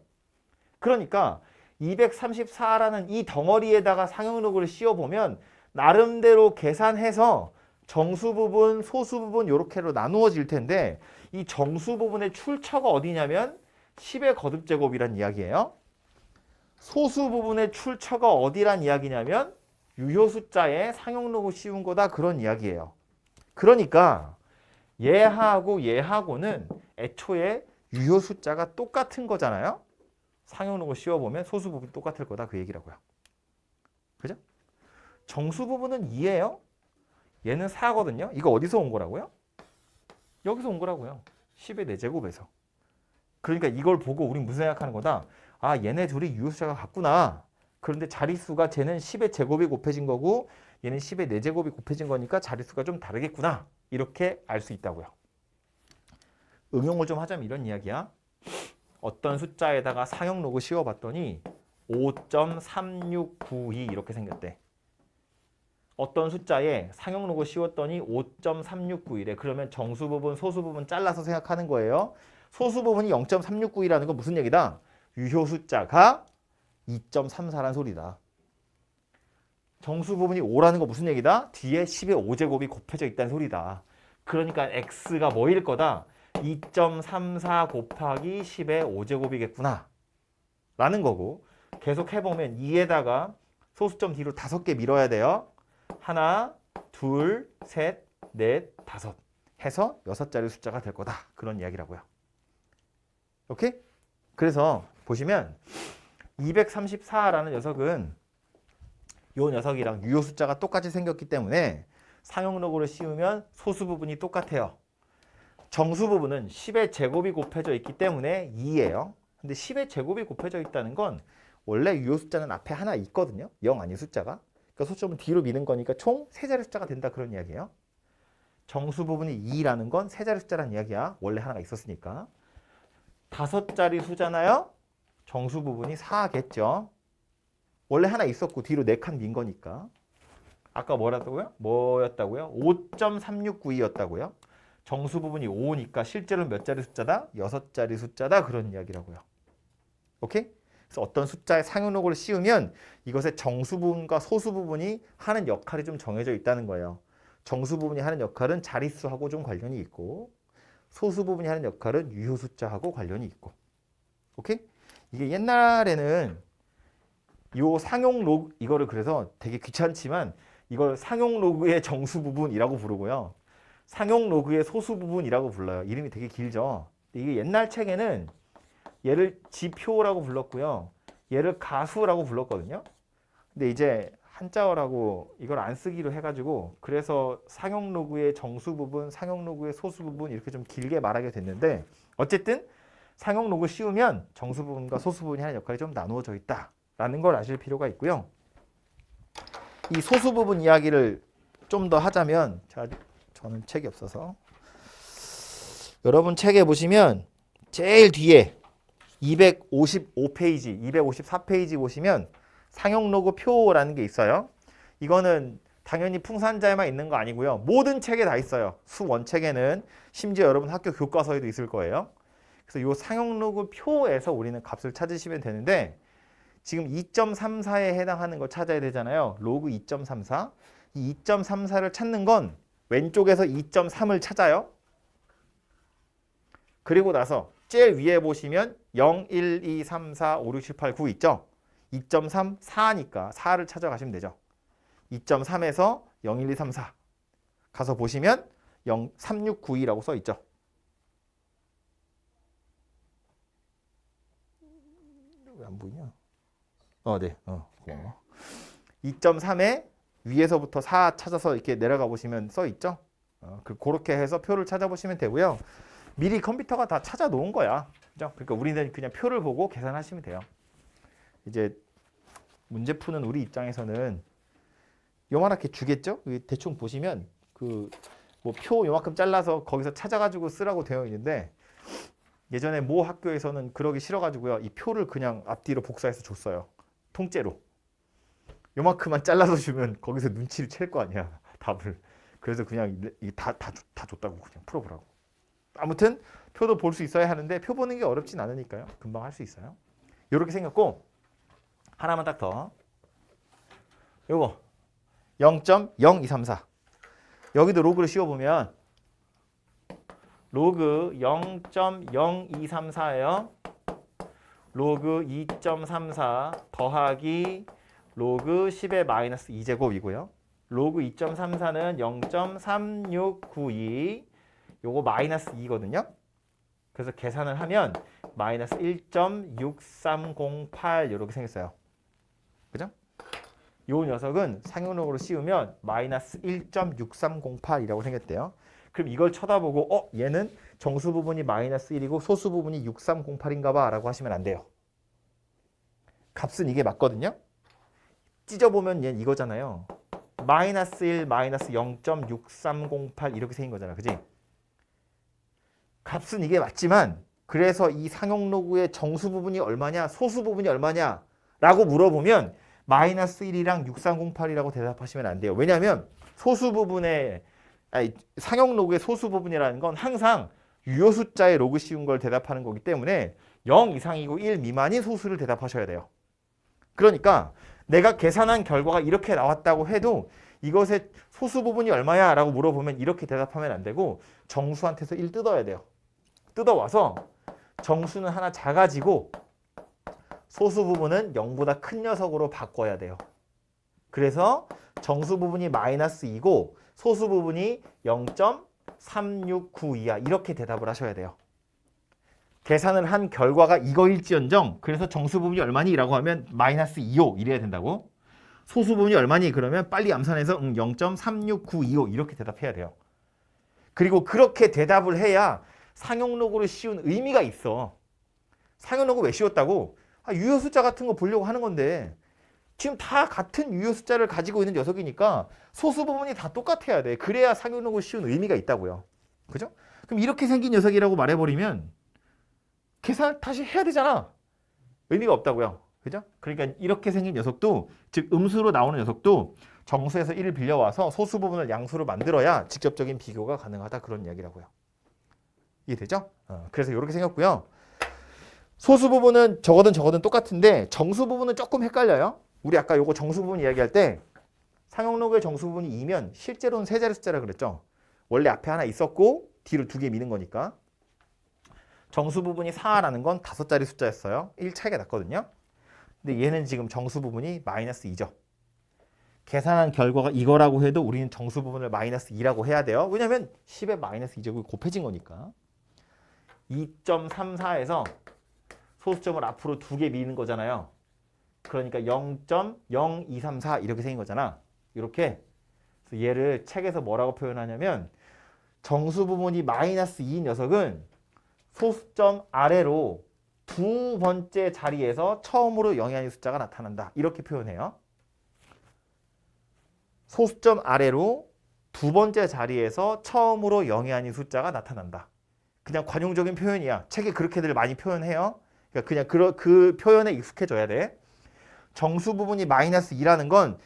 그러니까 234라는 이 덩어리에다가 상용 로그를 씌워보면 나름대로 계산해서 정수 부분, 소수 부분 이렇게로 나누어질 텐데 이 정수 부분의 출처가 어디냐면 10의 거듭제곱이란 이야기예요. 소수 부분의 출처가 어디란 이야기냐면 유효 숫자에 상용 로그 씌운 거다 그런 이야기예요. 그러니까 얘하고 얘하고는 애초에 유효 숫자가 똑같은 거잖아요. 상용 로그 씌워보면 소수 부분이 똑같을 거다 그 얘기라고요. 그죠? 정수 부분은 2예요. 얘는 4거든요. 이거 어디서 온 거라고요? 여기서 온 거라고요. 10의 4제곱에서. 그러니까 이걸 보고 우린 무슨 생각하는 거다? 아, 얘네 둘이 유효수자가 같구나. 그런데 자릿수가 쟤는 10의 제곱이 곱해진 거고 얘는 10의 4제곱이 곱해진 거니까 자릿수가 좀 다르겠구나. 이렇게 알 수 있다고요. 응용을 좀 하자면 이런 이야기야. 어떤 숫자에다가 상용 로그 씌워봤더니 5.3692 이렇게 생겼대. 어떤 숫자에 상용 로그 씌웠더니 5.3691에 그러면 정수 부분, 소수 부분 잘라서 생각하는 거예요. 소수 부분이 0.369이라는 건 무슨 얘기다? 유효 숫자가 2.34란 소리다. 정수 부분이 5라는 건 무슨 얘기다? 뒤에 10의 5제곱이 곱해져 있다는 소리다. 그러니까 x가 뭐일 거다? 2.34 곱하기 10의 5제곱이겠구나 라는 거고 계속 해보면 2에다가 소수점 뒤로 5개 밀어야 돼요. 하나, 둘, 셋, 넷, 다섯 해서 6자리 숫자가 될 거다. 그런 이야기라고요. 오케이? 그래서 보시면 234라는 녀석은 이 녀석이랑 유효 숫자가 똑같이 생겼기 때문에 상용 로그를 씌우면 소수 부분이 똑같아요. 정수 부분은 10의 제곱이 곱해져 있기 때문에 2예요. 근데 10의 제곱이 곱해져 있다는 건 원래 유효 숫자는 앞에 하나 있거든요. 0 아닌 숫자가. 그러니까 소수점은 뒤로 미는 거니까 총 3자리 숫자가 된다 그런 이야기예요. 정수 부분이 2라는 건 3자리 숫자라는 이야기야. 원래 하나가 있었으니까. 5자리 수잖아요. 정수 부분이 4겠죠. 원래 하나 있었고 뒤로 4칸 민 거니까. 아까 뭐였다고요? 5.3692였다고요? 정수 부분이 5니까 실제로 몇 자리 숫자다? 6자리 숫자다 그런 이야기라고요. 오케이? 그래서 어떤 숫자에 상용 로그를 씌우면 이것의 정수 부분과 소수 부분이 하는 역할이 좀 정해져 있다는 거예요. 정수 부분이 하는 역할은 자릿수하고 좀 관련이 있고 소수 부분이 하는 역할은 유효 숫자하고 관련이 있고. 오케이? 이게 옛날에는 요 상용 로그 이거를 그래서 되게 귀찮지만 이걸 상용 로그의 정수 부분이라고 부르고요. 상용 로그의 소수 부분이라고 불러요. 이름이 되게 길죠. 이게 옛날 책에는 얘를 지표라고 불렀고요. 얘를 가수라고 불렀거든요. 근데 이제 한자어라고 이걸 안 쓰기로 해가지고 그래서 상용 로그의 정수 부분, 상용 로그의 소수 부분 이렇게 좀 길게 말하게 됐는데 어쨌든 상용 로그 씌우면 정수 부분과 소수 부분이 하는 역할이 좀 나누어져 있다라는 걸 아실 필요가 있고요. 이 소수 부분 이야기를 좀 더 하자면 저는 책이 없어서 여러분 책에 보시면 제일 뒤에 255페이지, 254페이지 보시면 상용 로그 표라는 게 있어요. 이거는 당연히 풍산자에만 있는 거 아니고요. 모든 책에 다 있어요. 수원책에는 심지어 여러분 학교 교과서에도 있을 거예요. 그래서 이 상용 로그 표에서 우리는 값을 찾으시면 되는데 지금 2.34에 해당하는 거 찾아야 되잖아요. 로그 2.34. 이 2.34를 찾는 건 왼쪽에서 2.3을 찾아요. 그리고 나서 제일 위에 보시면 0, 1, 2, 3, 4, 5, 6, 7, 8, 9 있죠? 2.3, 4니까 4를 찾아가시면 되죠. 2.3에서 0, 1, 2, 3, 4 가서 보시면 0, 3, 6, 9, 2라고 써 있죠. 왜 안 보이냐? 네. 고마워. 2.3에 위에서부터 4 찾아서 이렇게 내려가 보시면 써 있죠? 그렇게 해서 표를 찾아보시면 되고요. 미리 컴퓨터가 다 찾아 놓은 거야. 그죠? 그러니까 우리는 그냥 표를 보고 계산하시면 돼요. 이제 문제 푸는 우리 입장에서는 요만하게 주겠죠? 대충 보시면 그 뭐 표 요만큼 잘라서 거기서 찾아가지고 쓰라고 되어 있는데 예전에 모 학교에서는 그러기 싫어가지고요. 이 표를 그냥 앞뒤로 복사해서 줬어요. 통째로. 요만큼만 잘라서 주면 거기서 눈치를 챌 거 아니야. 답을. 그래서 그냥 다 줬다고 그냥 풀어보라고. 아무튼 표도 볼 수 있어야 하는데 표 보는 게 어렵진 않으니까요. 금방 할 수 있어요. 이렇게 생겼고 하나만 딱 더. 요거 0.0234. 여기도 로그를 씌워보면 로그 0.0234예요. 로그 2.34 더하기 로그 10의 마이너스 2제곱이고요. 로그 2.34는 0.3692 요거 마이너스 2거든요. 그래서 계산을 하면 마이너스 1.6308 이렇게 생겼어요. 그죠? 요 녀석은 상용록으로 씌우면 마이너스 1.6308이라고 생겼대요. 그럼 이걸 쳐다보고 얘는 정수 부분이 마이너스 1이고 소수 부분이 6308인가 봐 라고 하시면 안 돼요. 값은 이게 맞거든요. 찢어보면 얘는 이거잖아요. 마이너스 1, 마이너스 0.6308 이렇게 생긴 거잖아. 그지? 값은 이게 맞지만 그래서 이 상용로그의 정수 부분이 얼마냐 소수 부분이 얼마냐 라고 물어보면 마이너스 1이랑 6308이라고 대답하시면 안 돼요. 왜냐하면 소수 부분의 상용로그의 소수 부분이라는 건 항상 유효 숫자의 로그 씌운 걸 대답하는 거기 때문에 0 이상이고 1 미만인 소수를 대답하셔야 돼요. 그러니까 내가 계산한 결과가 이렇게 나왔다고 해도 이것의 소수 부분이 얼마야 라고 물어보면 이렇게 대답하면 안 되고 정수한테서 1 뜯어야 돼요. 뜯어와서 정수는 하나 작아지고 소수 부분은 0보다 큰 녀석으로 바꿔야 돼요. 그래서 정수 부분이 마이너스 2고 소수 부분이 0.3692야. 이렇게 대답을 하셔야 돼요. 계산을 한 결과가 이거일지언정 그래서 정수 부분이 얼마니? 라고 하면 마이너스 2호 이래야 된다고. 소수 부분이 얼마니? 그러면 빨리 암산해서 0.36925 이렇게 대답해야 돼요. 그리고 그렇게 대답을 해야 상용록으로 씌운 의미가 있어. 상용록을 왜 씌웠다고? 유효 숫자 같은 거 보려고 하는 건데 지금 다 같은 유효 숫자를 가지고 있는 녀석이니까 소수 부분이 다 똑같아야 돼. 그래야 상용록을 씌운 의미가 있다고요. 그죠? 그럼 이렇게 생긴 녀석이라고 말해버리면 계산 다시 해야 되잖아. 의미가 없다고요. 그죠? 그러니까 이렇게 생긴 녀석도 즉 음수로 나오는 녀석도 정수에서 1을 빌려와서 소수 부분을 양수로 만들어야 직접적인 비교가 가능하다 그런 이야기라고요. 이해되죠? 그래서 이렇게 생겼고요. 소수 부분은 저거든 똑같은데 정수 부분은 조금 헷갈려요. 우리 아까 요거 정수 부분 이야기할 때 상용록의 정수 부분이 2면 실제로는 세 자리 숫자라 그랬죠. 원래 앞에 하나 있었고 뒤로 2개 미는 거니까. 정수 부분이 4라는 건 5자리 숫자였어요. 1 차이가 났거든요. 근데 얘는 지금 정수 부분이 마이너스 2죠. 계산한 결과가 이거라고 해도 우리는 정수 부분을 마이너스 2라고 해야 돼요. 왜냐면 10에 마이너스 2제곱이 곱해진 거니까. 2.34에서 소수점을 앞으로 2개 미는 거잖아요. 그러니까 0.0234 이렇게 생긴 거잖아. 이렇게. 그래서 얘를 책에서 뭐라고 표현하냐면 정수 부분이 마이너스 2인 녀석은 소수점 아래로 두 번째 자리에서 처음으로 0이 아닌 숫자가 나타난다. 이렇게 표현해요. 소수점 아래로 두 번째 자리에서 처음으로 0이 아닌 숫자가 나타난다. 그냥 관용적인 표현이야. 책에 그렇게들 많이 표현해요. 그러니까 그냥 그 표현에 익숙해져야 돼. 정수 부분이 마이너스 2라는 건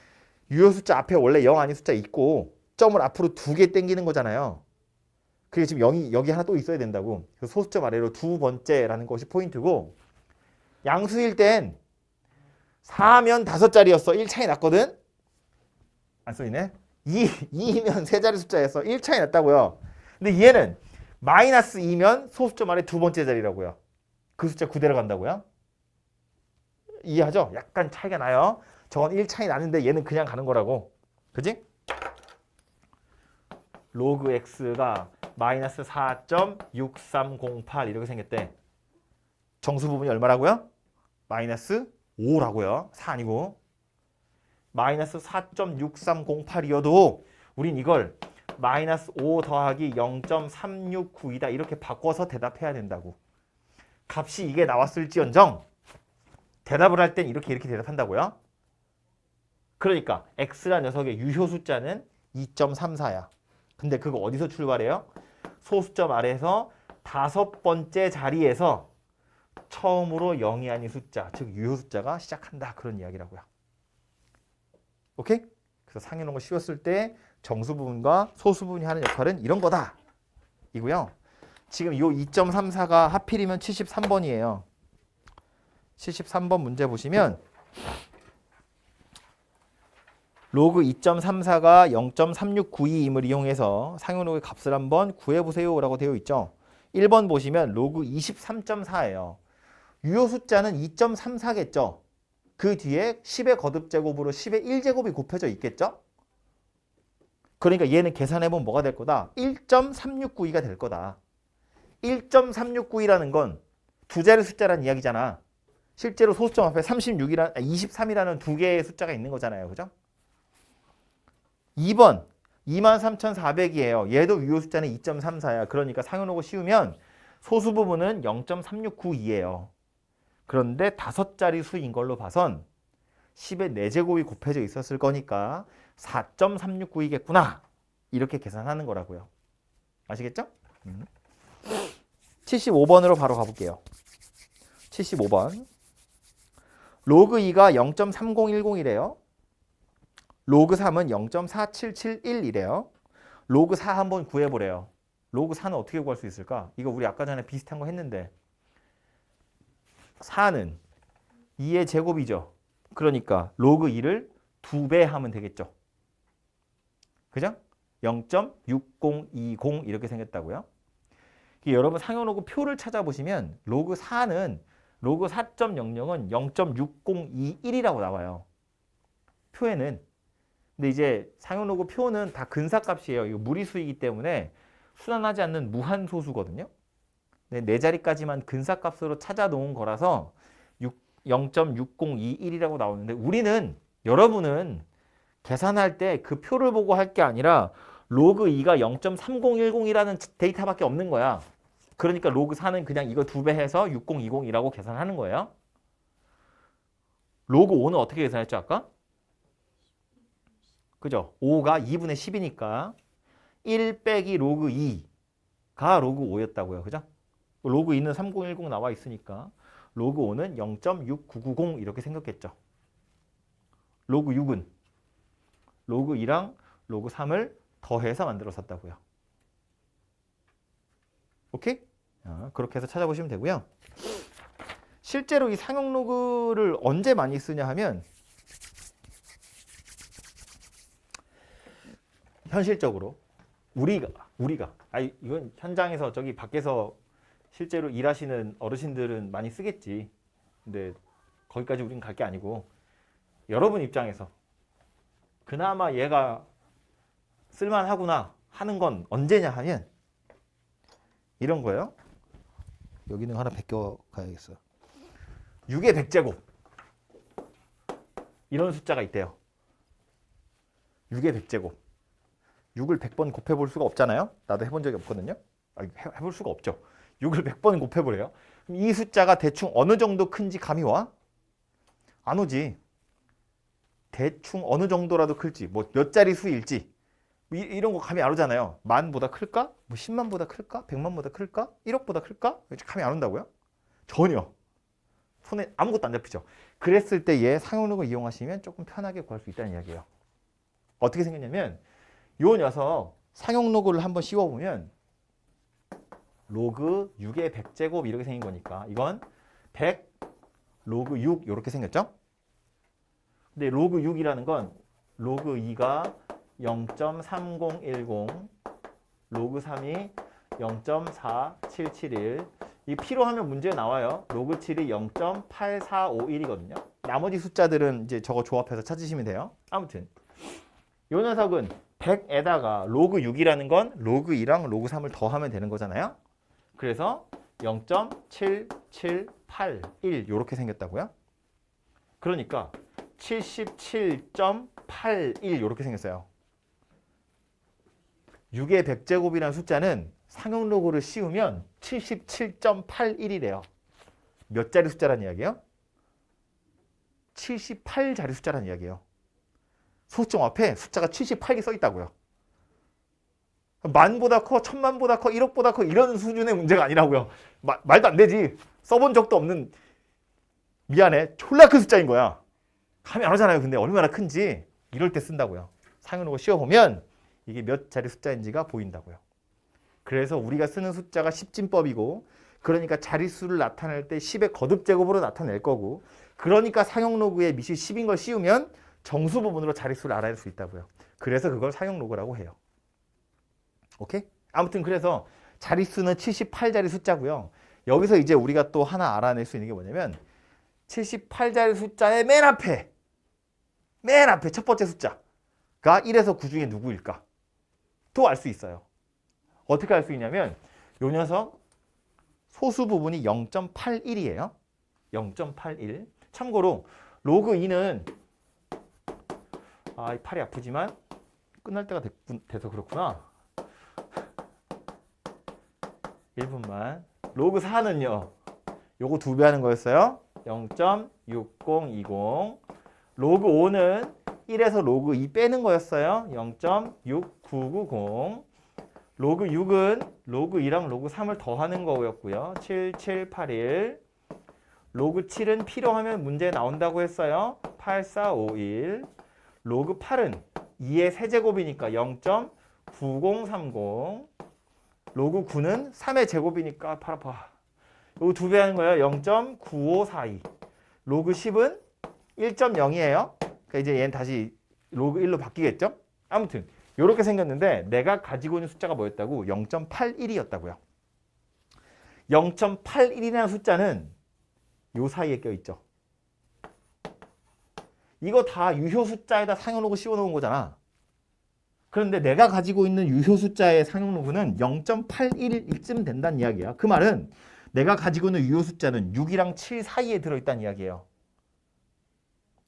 유효 숫자 앞에 원래 0 아닌 숫자 있고 점을 앞으로 2개 당기는 거잖아요. 그게 지금 0이 여기 하나 또 있어야 된다고. 그래서 소수점 아래로 두 번째라는 것이 포인트고 양수일 땐 4면 5자리였어. 1 차이 났거든. 안 써있네. 2면 세 자리 숫자였어. 1 차이 났다고요. 근데 얘는 마이너스 2면 소수점 아래 두 번째 자리라고요. 그 숫자 그대로 간다고요. 이해하죠? 약간 차이가 나요. 저건 1 차이 나는데 얘는 그냥 가는 거라고. 그지? 로그 x가 마이너스 4.6308 이렇게 생겼대. 정수 부분이 얼마라고요? 마이너스 5라고요. 4 아니고. 마이너스 4.6308이어도 우린 이걸 마이너스 5 더하기 0.369이다 이렇게 바꿔서 대답해야 된다고. 값이 이게 나왔을지언정 대답을 할 땐 이렇게 대답한다고요. 그러니까 x라는 녀석의 유효 숫자는 2.34야. 근데 그거 어디서 출발해요? 소수점 아래에서 5번째 자리에서 처음으로 0이 아닌 숫자, 즉 유효 숫자가 시작한다. 그런 이야기라고요. 오케이? 그래서 상용록을 씌웠을 때 정수 부분과 소수 부분이 하는 역할은 이런 거다. 이고요. 지금 이 2.34가 하필이면 73번이에요. 73번 문제 보시면 로그 2.34가 0.3692임을 이용해서 상용록의 값을 한번 구해보세요 라고 되어 있죠. 1번 보시면 로그 23.4예요. 유효 숫자는 2.34겠죠. 그 뒤에 10의 거듭제곱으로 10의 1제곱이 곱해져 있겠죠. 그러니까 얘는 계산해보면 뭐가 될 거다? 1.369가 될 거다. 1.369라는 건 두 자리 숫자란 이야기잖아. 실제로 소수점 앞에 23이라는 두 개의 숫자가 있는 거잖아요. 그죠? 2번 23,400이에요. 얘도 유효 숫자는 2.34야. 그러니까 상용로고 씌우면 소수 부분은 0.369이에요. 그런데 다섯 자리 수인 걸로 봐선 10의 4제곱이 곱해져 있었을 거니까 4.369이겠구나. 이렇게 계산하는 거라고요. 아시겠죠? 75번으로 바로 가볼게요. 75번. 로그 2가 0.3010이래요. 로그 3은 0.4771이래요. 로그 4 한번 구해보래요. 로그 4는 어떻게 구할 수 있을까? 이거 우리 아까 전에 비슷한 거 했는데 4는 2의 제곱이죠. 그러니까 로그 2를 2배 하면 되겠죠. 그죠? 0.6020 이렇게 생겼다고요. 여러분 상용로그 표를 찾아보시면 로그 4는 로그 4.00은 0.6021이라고 나와요. 표에는. 근데 이제 상용로그 표는 다 근사값이에요. 이거 무리수이기 때문에 순환하지 않는 무한소수거든요. 네 자리까지만 근사값으로 찾아 놓은 거라서 0.6021이라고 나오는데 우리는 여러분은 계산할 때 그 표를 보고 할 게 아니라 로그 2가 0.3010이라는 데이터밖에 없는 거야. 그러니까 로그 4는 그냥 이거 2배 해서 6020이라고 계산하는 거예요. 로그 5는 어떻게 계산했죠 아까? 그죠? 5가 2분의 10이니까 1 빼기 로그 2가 로그 5였다고요. 그죠? 로그 2는 3010 나와 있으니까 로그 5는 0.6990 이렇게 생겼겠죠. 로그 6은 로그 2랑 로그 3을 더해서 만들어졌다고요. 오케이? 그렇게 해서 찾아보시면 되고요. 실제로 이 상용 로그를 언제 많이 쓰냐 하면 현실적으로 우리가 이건 현장에서 저기 밖에서 실제로 일하시는 어르신들은 많이 쓰겠지. 근데 거기까지 우리는 갈 게 아니고 여러분 입장에서 그나마 얘가 쓸만하구나 하는 건 언제냐 하면 이런 거예요. 여기는 하나 베껴 가야겠어. 6의 100제곱 이런 숫자가 있대요. 6의 100제곱 6을 100번 곱해볼 수가 없잖아요. 나도 해본 적이 없거든요. 해볼 수가 없죠. 6을 100번 곱해보래요. 그럼 이 숫자가 대충 어느 정도 큰지 감이 와? 안 오지. 대충 어느 정도라도 클지 뭐 몇 자리 수일지 이런 거 감이 안 오잖아요. 만보다 클까? 뭐 10만보다 클까? 100만보다 클까? 1억보다 클까? 감이 안 온다고요? 전혀. 손에 아무것도 안 잡히죠. 그랬을 때 얘 상용로그 이용하시면 조금 편하게 구할 수 있다는 이야기예요. 어떻게 생겼냐면 요 녀석 상용로그를 한번 씌워보면 로그 6의 100제곱 이렇게 생긴 거니까 이건 100 로그 6 이렇게 생겼죠? 근데 로그 6이라는 건 로그 2가 0.3010 로그 3이 0.4771 이 P로 하면 문제 나와요. 로그 7이 0.8451이거든요. 나머지 숫자들은 이제 저거 조합해서 찾으시면 돼요. 아무튼 이 녀석은 100에다가 로그 6이라는 건 로그 2랑 로그 3을 더하면 되는 거잖아요. 그래서 0.7781 이렇게 생겼다고요. 그러니까 77.81 이렇게 생겼어요. 6의 100제곱이라는 숫자는 상용 로그를 씌우면 77.81이래요. 몇 자리 숫자란 이야기예요? 78자리 숫자란 이야기예요. 소수점 앞에 숫자가 78개 써 있다고요. 만보다 커, 천만보다 커, 1억보다 커 이런 수준의 문제가 아니라고요. 말도 안 되지. 써본 적도 없는 미안해. 졸라 큰 숫자인 거야. 감이 안 오잖아요. 근데 얼마나 큰지 이럴 때 쓴다고요. 상용 로그 씌워보면 이게 몇 자리 숫자인지가 보인다고요. 그래서 우리가 쓰는 숫자가 10진법이고 그러니까 자릿수를 나타낼 때 10의 거듭제곱으로 나타낼 거고 그러니까 상용 로그에 미시 10인 걸 씌우면 정수 부분으로 자릿수를 알아낼 수 있다고요. 그래서 그걸 상용 로그라고 해요. 오케이? 아무튼 그래서 자릿수는 78자리 숫자고요. 여기서 이제 우리가 또 하나 알아낼 수 있는 게 뭐냐면 78자리 숫자의 맨 앞에 첫 번째 숫자가 1에서 9 중에 누구일까? 또 알 수 있어요. 어떻게 알 수 있냐면 요 녀석 소수 부분이 0.81이에요. 0.81. 참고로 로그 2는 이 팔이 아프지만 끝날 때가 돼서 그렇구나. 1분만. 로그 4는요. 요거 2배 하는 거였어요. 0.6020. 로그 5는 1에서 로그 2 빼는 거였어요. 0.6990. 로그 6은 로그 2랑 로그 3을 더하는 거였고요. 7781. 로그 7은 필요하면 문제에 나온다고 했어요. 8451. 로그 8은 2의 세제곱이니까 0.9030. 로그 9는 3의 제곱이니까 팔 아파. 요거 2배 하는 거예요. 0.9542. 로그 10은 1.0이에요. 그러니까 이제 얘는 다시 로그 1로 바뀌겠죠? 아무튼 이렇게 생겼는데 내가 가지고 있는 숫자가 뭐였다고? 0.81이었다고요. 0.81이라는 숫자는 요 사이에 껴있죠. 이거 다 유효 숫자에다 상용로그 씌워놓은 거잖아. 그런데 내가 가지고 있는 유효 숫자의 상용로그는 0.81쯤 된다는 이야기야. 그 말은 내가 가지고 있는 유효 숫자는 6이랑 7 사이에 들어있다는 이야기예요.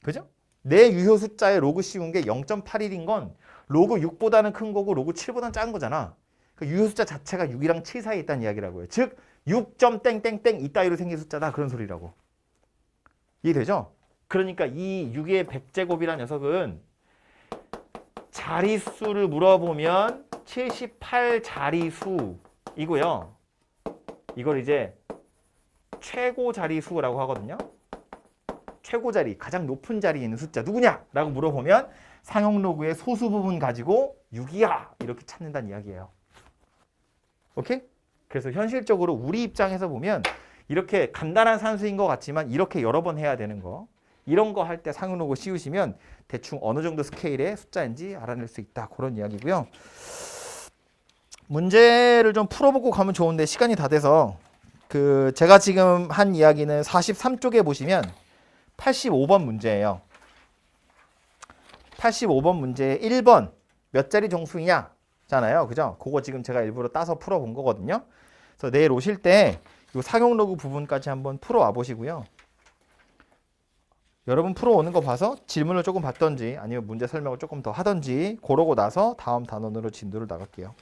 그죠? 내 유효 숫자에 로그 씌운 게 0.81인 건 로그 6보다는 큰 거고 로그 7보다는 작은 거잖아. 그 유효 숫자 자체가 6이랑 7 사이에 있다는 이야기라고요. 즉 6.땡땡땡 이따위로 생긴 숫자다 그런 소리라고. 이해되죠? 그러니까 이 6의 100제곱이라는 녀석은 자릿수를 물어보면 78자릿수이고요. 이걸 이제 최고 자릿수라고 하거든요. 최고 자리, 가장 높은 자리에 있는 숫자 누구냐? 라고 물어보면 상용 로그의 소수 부분 가지고 6이야. 이렇게 찾는다는 이야기예요. 오케이? 그래서 현실적으로 우리 입장에서 보면 이렇게 간단한 산수인 것 같지만 이렇게 여러 번 해야 되는 거. 이런 거 할 때 상용 로그 씌우시면 대충 어느 정도 스케일의 숫자인지 알아낼 수 있다. 그런 이야기고요. 문제를 좀 풀어보고 가면 좋은데 시간이 다 돼서 제가 지금 한 이야기는 43쪽에 보시면 85번 문제예요. 85번 문제 1번 몇 자리 정수이냐 잖아요. 그죠? 그거 지금 제가 일부러 따서 풀어본 거거든요. 그래서 내일 오실 때 이 상용 로그 부분까지 한번 풀어와 보시고요. 여러분 풀어오는 거 봐서 질문을 조금 받던지 아니면 문제 설명을 조금 더 하던지 그러고 나서 다음 단원으로 진도를 나갈게요.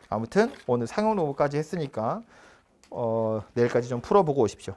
아무튼 오늘 상용 로그까지 했으니까 내일까지 좀 풀어보고 오십시오.